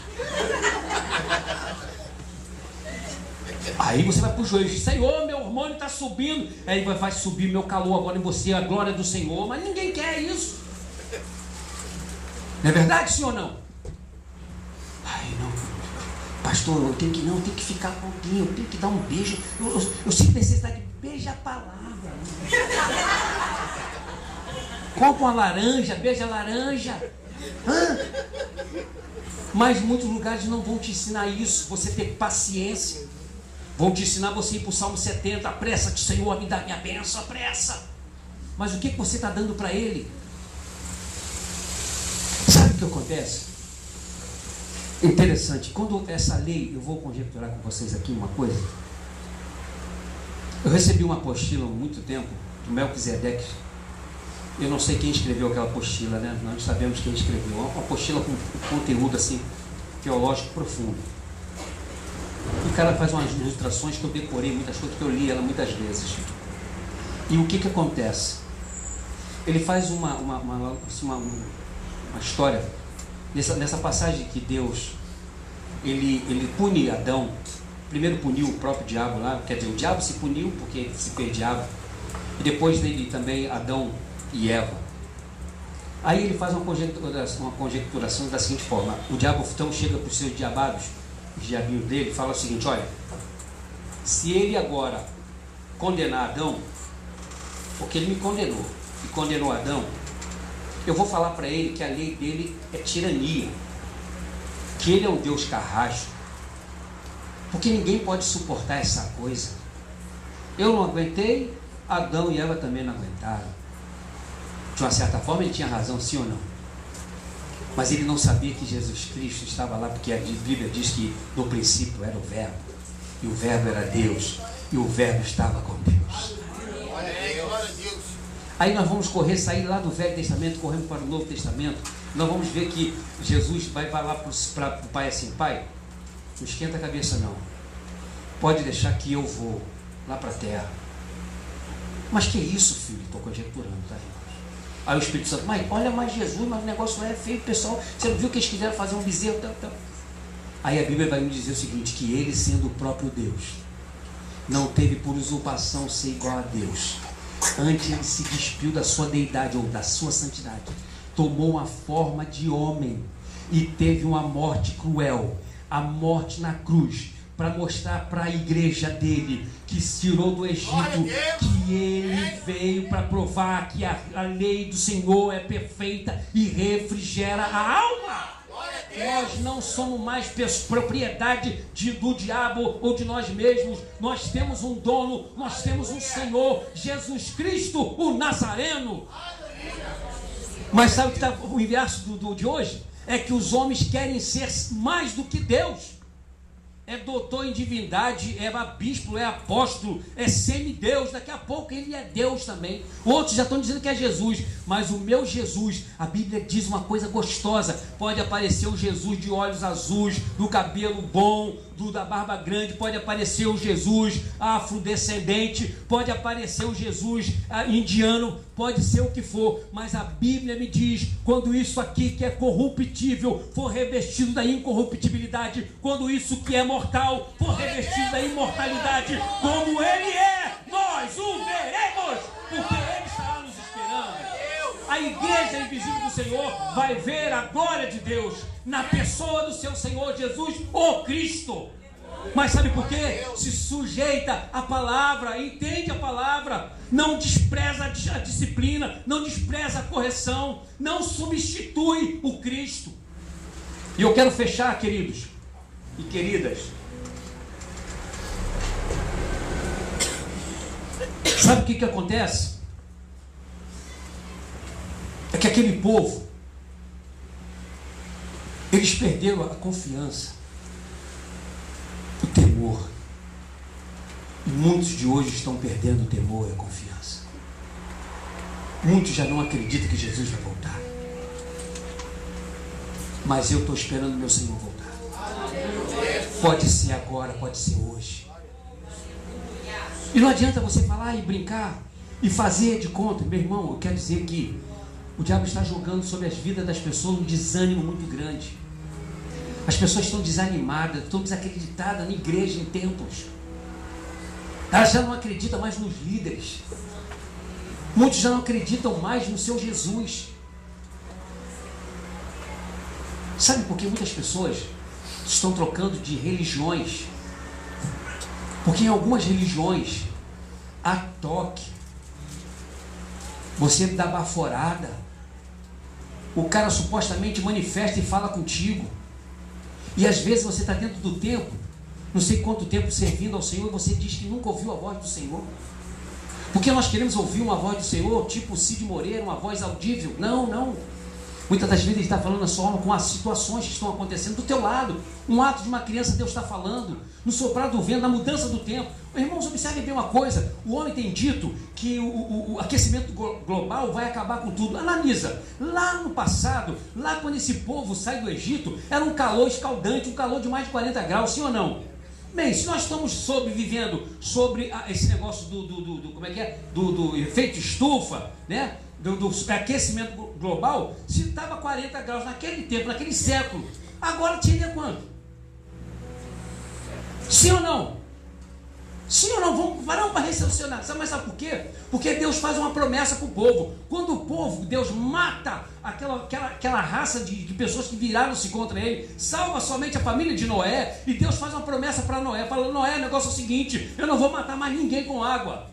Aí você vai para o joelho, Senhor, meu hormônio está subindo. Aí vai subir meu calor agora em você, a glória do Senhor. Mas ninguém quer isso. Não é verdade, sim ou não? Ai, não, pastor, eu tenho que ficar com alguém, eu tenho que dar um beijo. Eu sinto necessidade de beijar a palavra. Compra uma laranja, beija a laranja. Mas muitos lugares não vão te ensinar isso, você ter paciência. Vão te ensinar você a ir para o Salmo 70, apressa-te, Senhor, me dá minha bênção, apressa. Mas o que você está dando para ele? Sabe o que acontece? Interessante, quando essa lei, eu vou conjecturar com vocês aqui uma coisa. Eu recebi uma apostila há muito tempo, do Melquisedeque. Eu não sei quem escreveu aquela apostila, né? Nós sabemos quem escreveu. Uma apostila com conteúdo assim, teológico profundo. E o cara faz umas ilustrações que eu decorei, muitas coisas que eu li ela muitas vezes. E o que acontece? Ele faz uma história nessa passagem que Deus ele pune Adão. Primeiro puniu o próprio diabo lá, quer dizer, o diabo se puniu porque se perdiava, e depois dele também Adão e Eva. Aí ele faz uma conjecturação da seguinte forma: o diabo então chega para os seus diabados, os diabinhos dele, e fala o seguinte: olha, se ele agora condenar Adão, porque ele me condenou e condenou Adão, eu vou falar para ele que a lei dele é tirania, que ele é um Deus carrasco, porque ninguém pode suportar essa coisa. Eu não aguentei, Adão e Eva também não aguentaram. De uma certa forma ele tinha razão, sim ou não? Mas ele não sabia que Jesus Cristo estava lá, porque a Bíblia diz que no princípio era o Verbo, e o Verbo era Deus, e o Verbo estava com Deus. Aí nós vamos sair lá do Velho Testamento, correndo para o Novo Testamento. Nós vamos ver que Jesus vai lá para o Pai assim: Pai, não esquenta a cabeça não, pode deixar que eu vou lá para a terra. Mas que isso, filho? Estou conjecturando, tá? Aí o Espírito Santo: Mãe, olha, mas Jesus, mas o negócio é feio, pessoal, você não viu que eles quiseram fazer um bezerro? Aí a Bíblia vai me dizer o seguinte: que ele, sendo o próprio Deus, não teve por usurpação ser igual a Deus. Antes ele se despiu da sua deidade ou da sua santidade, tomou uma forma de homem e teve uma morte cruel, a morte na cruz, para mostrar para a igreja dele, que se tirou do Egito, que ele veio para provar que a lei do Senhor é perfeita e refrigera a alma. Nós não somos mais propriedade do diabo ou de nós mesmos. Nós temos um dono, nós temos um Senhor, Jesus Cristo, o Nazareno. Mas sabe o que está o inverso de hoje? É que os homens querem ser mais do que Deus. É doutor em divindade, é bispo, é apóstolo, é semideus. Daqui a pouco ele é Deus também. Outros já estão dizendo que é Jesus. Mas o meu Jesus, a Bíblia diz uma coisa gostosa: pode aparecer o Jesus de olhos azuis, do cabelo bom, da barba grande, pode aparecer o Jesus afrodescendente, pode aparecer o Jesus indiano, pode ser o que for, mas a Bíblia me diz: quando isso aqui que é corruptível for revestido da incorruptibilidade, quando isso que é mortal for revestido da imortalidade, como ele é, nós o veremos, porque ele estará nos esperando. A igreja invisível do Senhor vai ver a glória de Deus na pessoa do seu Senhor Jesus, o Cristo. Mas sabe por quê? Se sujeita à palavra, entende a palavra, não despreza a disciplina, não despreza a correção, não substitui o Cristo. E eu quero fechar, queridos e queridas. Sabe o que acontece? É que aquele povo, eles perderam a confiança, o temor. E muitos de hoje estão perdendo o temor e a confiança. Muitos já não acreditam que Jesus vai voltar. Mas eu estou esperando meu Senhor voltar. Pode ser agora, pode ser hoje. E não adianta você falar e brincar e fazer de conta. Meu irmão, eu quero dizer que o diabo está jogando sobre as vidas das pessoas um desânimo muito grande. As pessoas estão desanimadas, estão desacreditadas na igreja, em templos. Elas já não acreditam mais nos líderes. Muitos já não acreditam mais no seu Jesus. Sabe por que muitas pessoas estão trocando de religiões? Porque em algumas religiões há toque, você dá baforada, o cara supostamente manifesta e fala contigo, e às vezes você está dentro do templo, não sei quanto tempo servindo ao Senhor, e você diz que nunca ouviu a voz do Senhor. Porque nós queremos ouvir uma voz do Senhor, tipo Cid Moreira, uma voz audível. Não. Muitas das vezes Ele está falando na sua alma com as situações que estão acontecendo do teu lado. Um ato de uma criança, Deus está falando. No soprar do vento, na mudança do tempo. Irmãos, observem bem uma coisa. O homem tem dito que o aquecimento global vai acabar com tudo. Analisa. Lá no passado, lá quando esse povo sai do Egito, era um calor escaldante, um calor de mais de 40 graus, sim ou não? Bem, se nós estamos vivendo sobre esse negócio do efeito estufa, né? Do aquecimento global, se estava 40 graus naquele tempo, naquele século, agora teria quanto? Sim ou não? Sim ou não? Varão para recepcionar. Mas sabe por quê? Porque Deus faz uma promessa para o povo. Quando o povo, Deus mata aquela raça de pessoas que viraram-se contra ele, salva somente a família de Noé, e Deus faz uma promessa para Noé, falando: Noé, o negócio é o seguinte, eu não vou matar mais ninguém com água.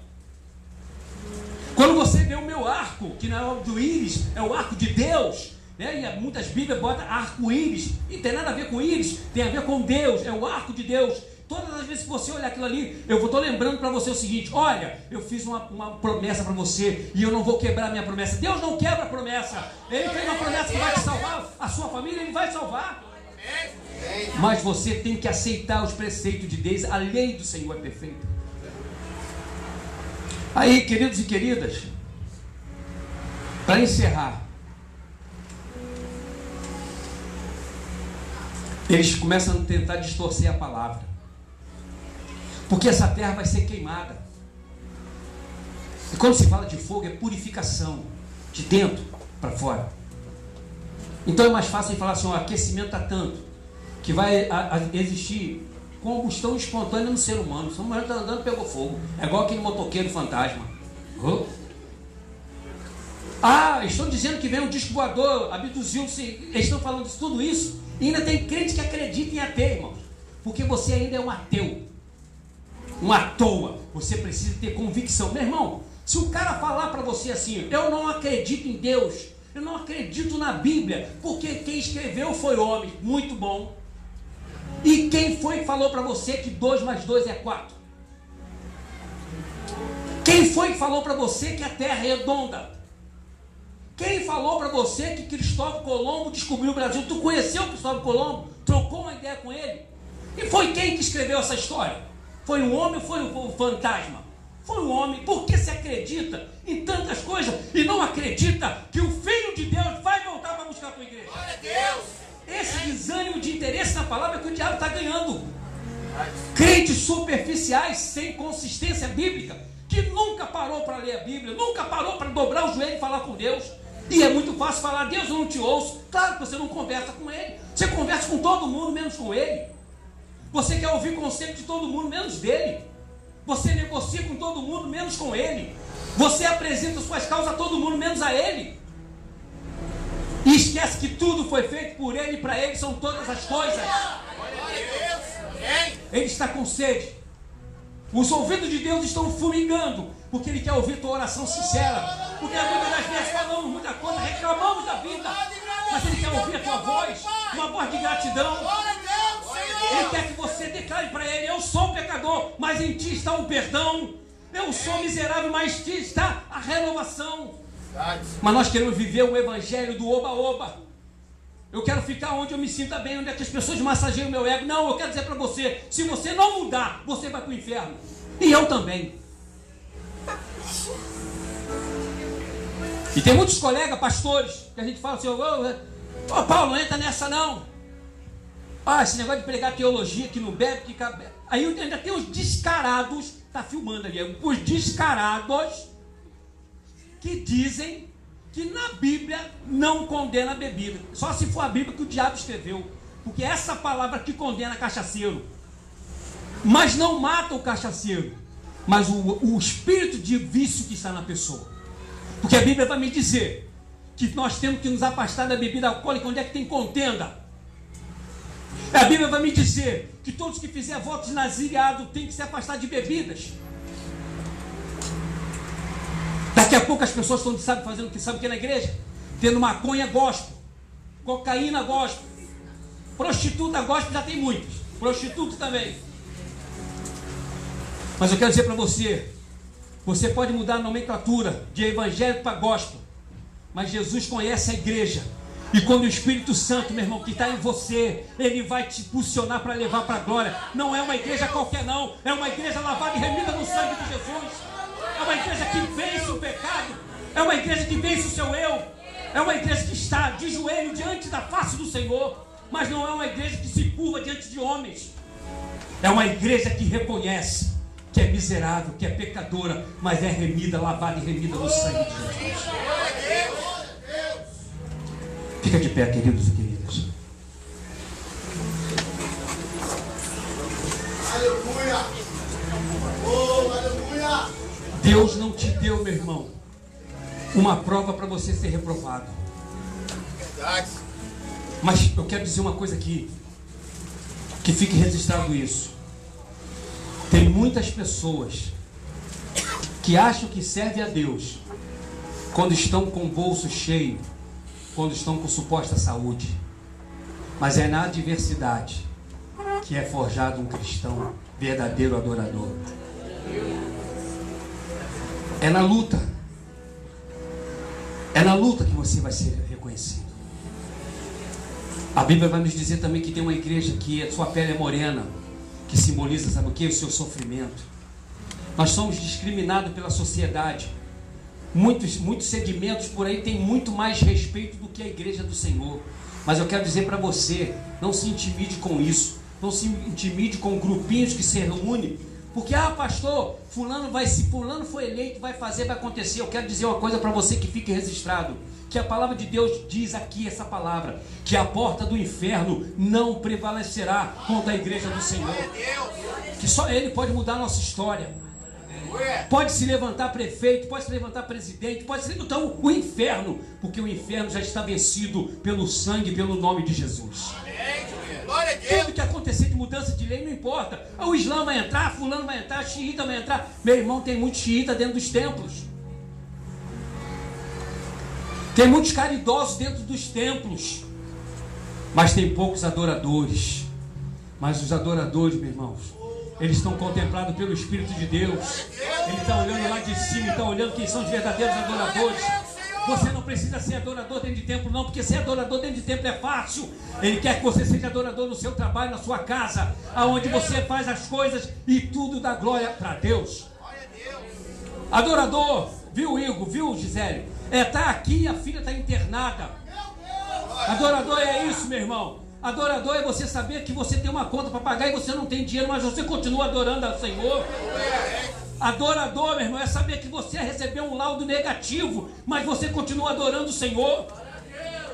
Quando você vê o meu arco, que não é o do íris, é o arco de Deus, né? E muitas Bíblias botam arco-íris, e tem nada a ver com íris, tem a ver com Deus, é o arco de Deus. Todas as vezes que você olhar aquilo ali, eu estou lembrando para você o seguinte: olha, eu fiz uma promessa para você e eu não vou quebrar a minha promessa. Deus não quebra a promessa. Ele fez uma promessa que vai te salvar, a sua família, Ele vai salvar. Mas você tem que aceitar os preceitos de Deus. A lei do Senhor é perfeita. Aí, queridos e queridas, para encerrar, eles começam a tentar distorcer a palavra. Porque essa terra vai ser queimada. E quando se fala de fogo, é purificação, de dentro para fora. Então é mais fácil de falar assim: o aquecimento está tanto, que vai existir combustão espontânea no ser humano. Se o humano está andando, pegou fogo. É igual aquele motoqueiro fantasma. Estão dizendo que vem um disco voador, abduziu-se. Eles estão falando de tudo isso. E ainda tem crente que acredita em ateu, irmãos. Porque você ainda é um ateu. Uma toa. Você precisa ter convicção. Meu irmão, se o cara falar para você assim: eu não acredito em Deus, eu não acredito na Bíblia, porque quem escreveu foi homem. Muito bom. E quem foi que falou para você que 2 mais 2 é 4? Quem foi que falou para você que a terra é redonda? Quem falou para você que Cristóvão Colombo descobriu o Brasil? Tu conheceu o Cristóvão Colombo? Trocou uma ideia com ele? E foi quem que escreveu essa história? Foi um homem ou foi um fantasma? Foi um homem. Por que se acredita em tantas coisas e não acredita que o Filho de Deus vai voltar para buscar a tua igreja? Glória a Deus! Esse desânimo de interesse na palavra é que o diabo está ganhando. Crentes superficiais, sem consistência bíblica, que nunca parou para ler a Bíblia, nunca parou para dobrar o joelho e falar com Deus. E é muito fácil falar: Deus, eu não te ouço. Claro que você não conversa com Ele. Você conversa com todo mundo, menos com Ele. Você quer ouvir conselho de todo mundo, menos dele. Você negocia com todo mundo, menos com Ele. Você apresenta suas causas a todo mundo, menos a Ele. E esquece que tudo foi feito por Ele e para Ele são todas as coisas. Ele está com sede. Os ouvidos de Deus estão fumegando, porque Ele quer ouvir tua oração sincera. Porque muitas das vezes falamos muita coisa, reclamamos da vida, mas Ele quer ouvir a tua voz, uma voz de gratidão. Ele quer que você declare para Ele: eu sou pecador, mas em Ti está o perdão. Eu sou miserável, mas em Ti está a renovação. Mas nós queremos viver o evangelho do oba-oba. Eu quero ficar onde eu me sinta bem, onde é que as pessoas massageiam o meu ego. Não, eu quero dizer para você: se você não mudar, você vai para o inferno. E eu também. E tem muitos colegas, pastores, que a gente fala assim: ô Paulo, não entra nessa não. Esse negócio de pregar teologia que não bebe, que cabe. Aí ainda tem os descarados, tá filmando ali, os descarados que dizem que na Bíblia não condena a bebida. Só se for a Bíblia que o diabo escreveu. Porque é essa palavra que condena cachaceiro. Mas não mata o cachaceiro, mas o espírito de vício que está na pessoa. Porque a Bíblia vai me dizer que nós temos que nos afastar da bebida alcoólica onde é que tem contenda. A Bíblia vai me dizer que todos que fizerem votos nazireados têm que se afastar de bebidas. Daqui a pouco as pessoas estão fazendo o que sabem que é na igreja, tendo maconha gospel, cocaína gospel, prostituta gospel, já tem muitos, prostituto também. Mas eu quero dizer para você, você pode mudar a nomenclatura de evangélico para gospel, mas Jesus conhece a igreja. E quando o Espírito Santo, meu irmão, que está em você, Ele vai te impulsionar para levar para a glória. Não é uma igreja qualquer não, é uma igreja lavada e remida no sangue de Jesus. É uma igreja que vence o pecado, é uma igreja que vence o seu eu, é uma igreja que está de joelho diante da face do Senhor, mas não é uma igreja que se curva diante de homens. É uma igreja que reconhece que é miserável, que é pecadora, mas é remida, lavada e remida no sangue de Jesus. Fica de pé, queridos e queridas. Aleluia! Deus não te deu, meu irmão, uma prova para você ser reprovado. Mas eu quero dizer uma coisa aqui, que fique registrado isso. Tem muitas pessoas que acham que servem a Deus quando estão com o bolso cheio, quando estão com suposta saúde. Mas é na adversidade que é forjado um cristão verdadeiro adorador. É na luta. É na luta que você vai ser reconhecido. A Bíblia vai nos dizer também que tem uma igreja que a sua pele é morena, que simboliza, sabe o que? O seu sofrimento. Nós somos discriminados pela sociedade. Muitos segmentos por aí têm muito mais respeito do que a igreja do Senhor. Mas eu quero dizer para você, não se intimide com isso. Não se intimide com grupinhos que se reúnem. Porque, pastor, fulano foi eleito, vai fazer, vai acontecer. Eu quero dizer uma coisa para você que fique registrado. Que a palavra de Deus diz aqui, essa palavra, que a porta do inferno não prevalecerá contra a igreja do Senhor. Que só Ele pode mudar a nossa história. Pode se levantar prefeito, pode se levantar presidente, pode se levantar o inferno, porque o inferno já está vencido pelo sangue, pelo nome de Jesus. Tudo que acontecer de mudança de lei não importa. O Islã vai entrar, fulano vai entrar, xiita vai entrar. Meu irmão, tem muito xiita dentro dos templos. Tem muitos caridosos dentro dos templos. Mas tem poucos adoradores. Mas os adoradores, meus irmãos, eles estão contemplados pelo Espírito de Deus. Ele está olhando lá de cima, está olhando quem são os verdadeiros adoradores. Você não precisa ser adorador dentro de templo, não, porque ser adorador dentro de templo é fácil. Ele quer que você seja adorador no seu trabalho, na sua casa, aonde você faz as coisas e tudo dá glória para Deus. Adorador, viu, Igor, viu, Gisele? Tá aqui e a filha está internada. Adorador é isso, meu irmão. Adorador é você saber que você tem uma conta para pagar e você não tem dinheiro, mas você continua adorando ao Senhor. Adorador, meu irmão, é saber que você recebeu um laudo negativo, mas você continua adorando o Senhor.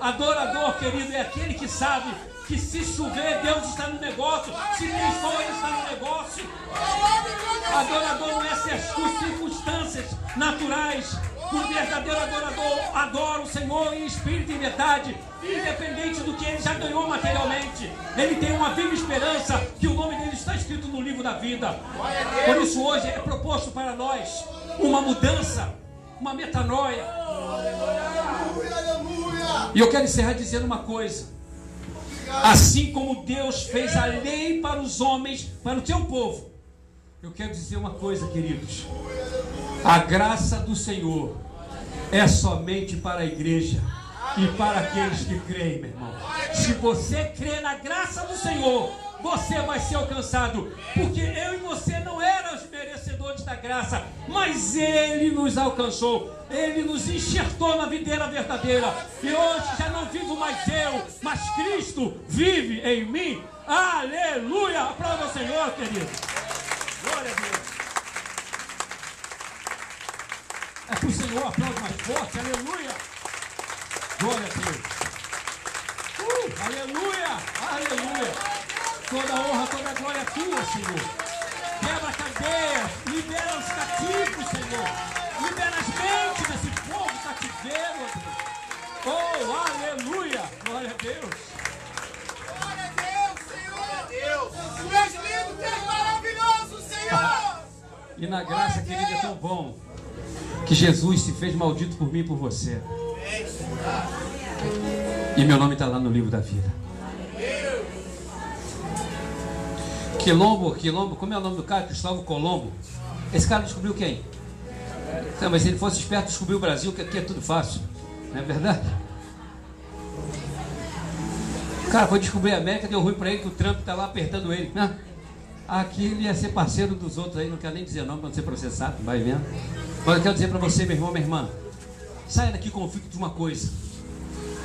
Adorador, querido, é aquele que sabe que se chover, Deus está no negócio, se tem sol, Ele está no negócio. Adorador não é ser as circunstâncias naturais. O verdadeiro adorador adora o Senhor em espírito e em verdade, independente do que ele já ganhou materialmente. Ele tem uma viva esperança que o nome dele está escrito no livro da vida. Por isso hoje é proposto para nós uma mudança, uma metanoia. E eu quero encerrar dizendo uma coisa. Assim como Deus fez a lei para os homens, para o seu povo, eu quero dizer uma coisa, queridos. A graça do Senhor é somente para a igreja e para aqueles que creem, meu irmão. Se você crê na graça do Senhor, você vai ser alcançado. Porque eu e você não éramos merecedores da graça, mas Ele nos alcançou. Ele nos enxertou na videira verdadeira. E hoje já não vivo mais eu, mas Cristo vive em mim. Aleluia! Aplauda o Senhor, querido. Glória a Deus. É para o Senhor, aplaude mais forte. Aleluia! Glória a Deus. Aleluia! Aleluia! Toda honra, toda glória é tua, Senhor. Quebra a cadeia, libera os cativos, Senhor. Libera as mentes desse povo cativeiro, Deus. Oh, aleluia! Glória a Deus. Glória a Deus, Senhor. Glória a Deus. Tu és lindo, tu és maravilhoso, Senhor. E na graça, querida, é tão bom que Jesus se fez maldito por mim e por você. E meu nome está lá no livro da vida. Quilombo, como é o nome do cara? Cristóvão Colombo. Esse cara descobriu quem? Então, mas se ele fosse esperto, descobriu o Brasil, que aqui é tudo fácil. Não é verdade? O cara foi descobrir a América, deu ruim para ele, que o Trump está lá apertando ele. Aqui ele ia ser parceiro dos outros aí, não quero nem dizer nome para não ser processado, vai vendo. Mas eu quero dizer para você, meu irmão, minha irmã, saia daqui convicto de uma coisa.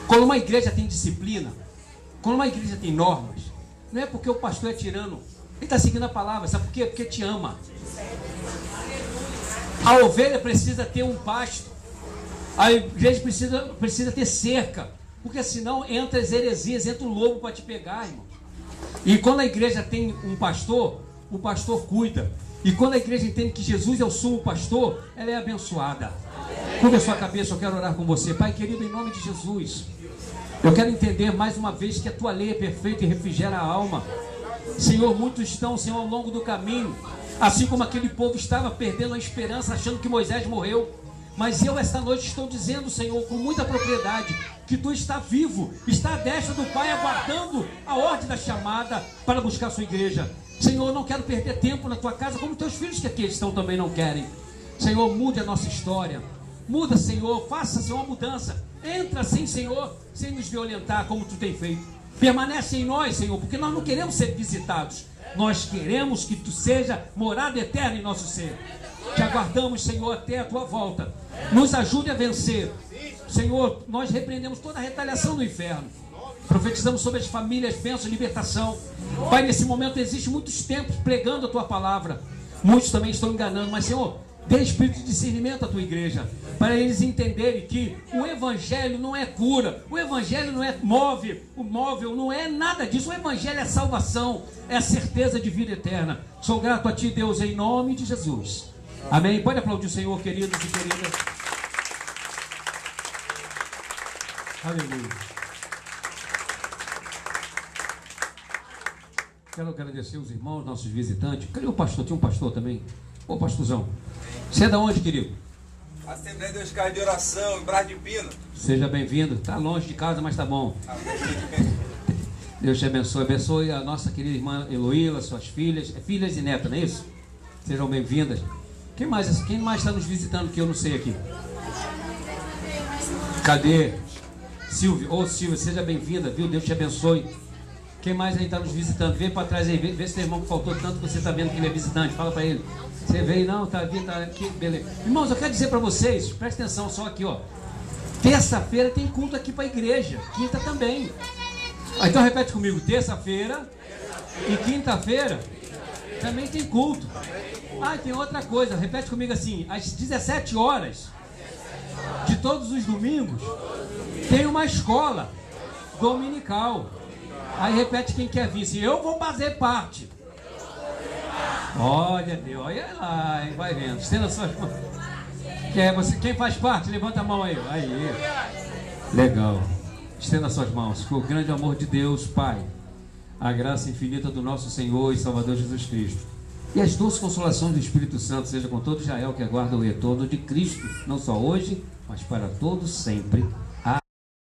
Quando uma igreja tem disciplina, quando uma igreja tem normas, não é porque o pastor é tirano, ele está seguindo a palavra, sabe por quê? Porque te ama. A ovelha precisa ter um pasto, a igreja precisa ter cerca, porque senão entra as heresias, entra o lobo para te pegar, irmão. E quando a igreja tem um pastor, o pastor cuida. E quando a igreja entende que Jesus é o sumo pastor, ela é abençoada. Curva a sua cabeça, eu quero orar com você. Pai querido, em nome de Jesus, eu quero entender mais uma vez que a tua lei é perfeita e refrigera a alma. Senhor, muitos estão, Senhor, ao longo do caminho, assim como aquele povo estava perdendo a esperança, achando que Moisés morreu. Mas eu esta noite estou dizendo, Senhor, com muita propriedade, que tu está vivo, está à destra do Pai, aguardando a ordem da chamada para buscar a sua igreja. Senhor, eu não quero perder tempo na tua casa, como teus filhos que aqui estão também não querem. Senhor, mude a nossa história. Muda, Senhor, faça, Senhor, uma mudança. Entra assim, Senhor, sem nos violentar como tu tem feito. Permanece em nós, Senhor, porque nós não queremos ser visitados. Nós queremos que tu seja morada eterna em nosso ser. Te aguardamos, Senhor, até a tua volta. Nos ajude a vencer. Senhor, nós repreendemos toda a retaliação do inferno. Profetizamos sobre as famílias, bênção, libertação. Pai, nesse momento existem muitos tempos pregando a tua palavra. Muitos também estão enganando, mas, Senhor, dê espírito de discernimento à tua igreja, para eles entenderem que o evangelho não é cura, o evangelho não é móvel, não é nada disso. O evangelho é salvação, é a certeza de vida eterna. Sou grato a ti, Deus, em nome de Jesus. Amém. Pode aplaudir o Senhor, queridos e queridas. Aleluia. Quero agradecer os irmãos, nossos visitantes. Cadê o pastor? Tinha um pastor também. Ô pastorzão, você é da onde, querido? Assembleia de Deus Casa de Oração, em Brás de Pina. Seja bem-vindo. Está longe de casa, mas está bom. Deus te abençoe. Abençoe a nossa querida irmã Heloíla, suas filhas e netas, não é isso? Sejam bem-vindas. Quem mais está nos visitando que eu não sei aqui? Cadê? Silvia. Ô Silvia, seja bem-vinda, viu? Deus te abençoe. Quem mais aí está nos visitando? Vem para trás aí, vê se tem irmão que faltou tanto que você está vendo que ele é visitante. Fala para ele. Você veio, não, está aqui, beleza. Irmãos, eu quero dizer para vocês, presta atenção só aqui, ó. Terça-feira tem culto aqui para a igreja, quinta também. Então repete comigo, terça-feira e quinta-feira também tem culto. Ah, e tem outra coisa, repete comigo assim, às 17 horas de todos os domingos tem uma escola dominical. Aí repete quem quer vir, assim, eu vou fazer parte. Olha Deus, olha lá, hein? Vai vendo, estenda suas mãos. Quem faz parte, levanta a mão aí. Aí, legal. Estenda suas mãos. Com o grande amor de Deus, Pai, a graça infinita do nosso Senhor e Salvador Jesus Cristo, e as doces consolações do Espírito Santo seja com todo Israel que aguarda o retorno de Cristo, não só hoje, mas para todos sempre.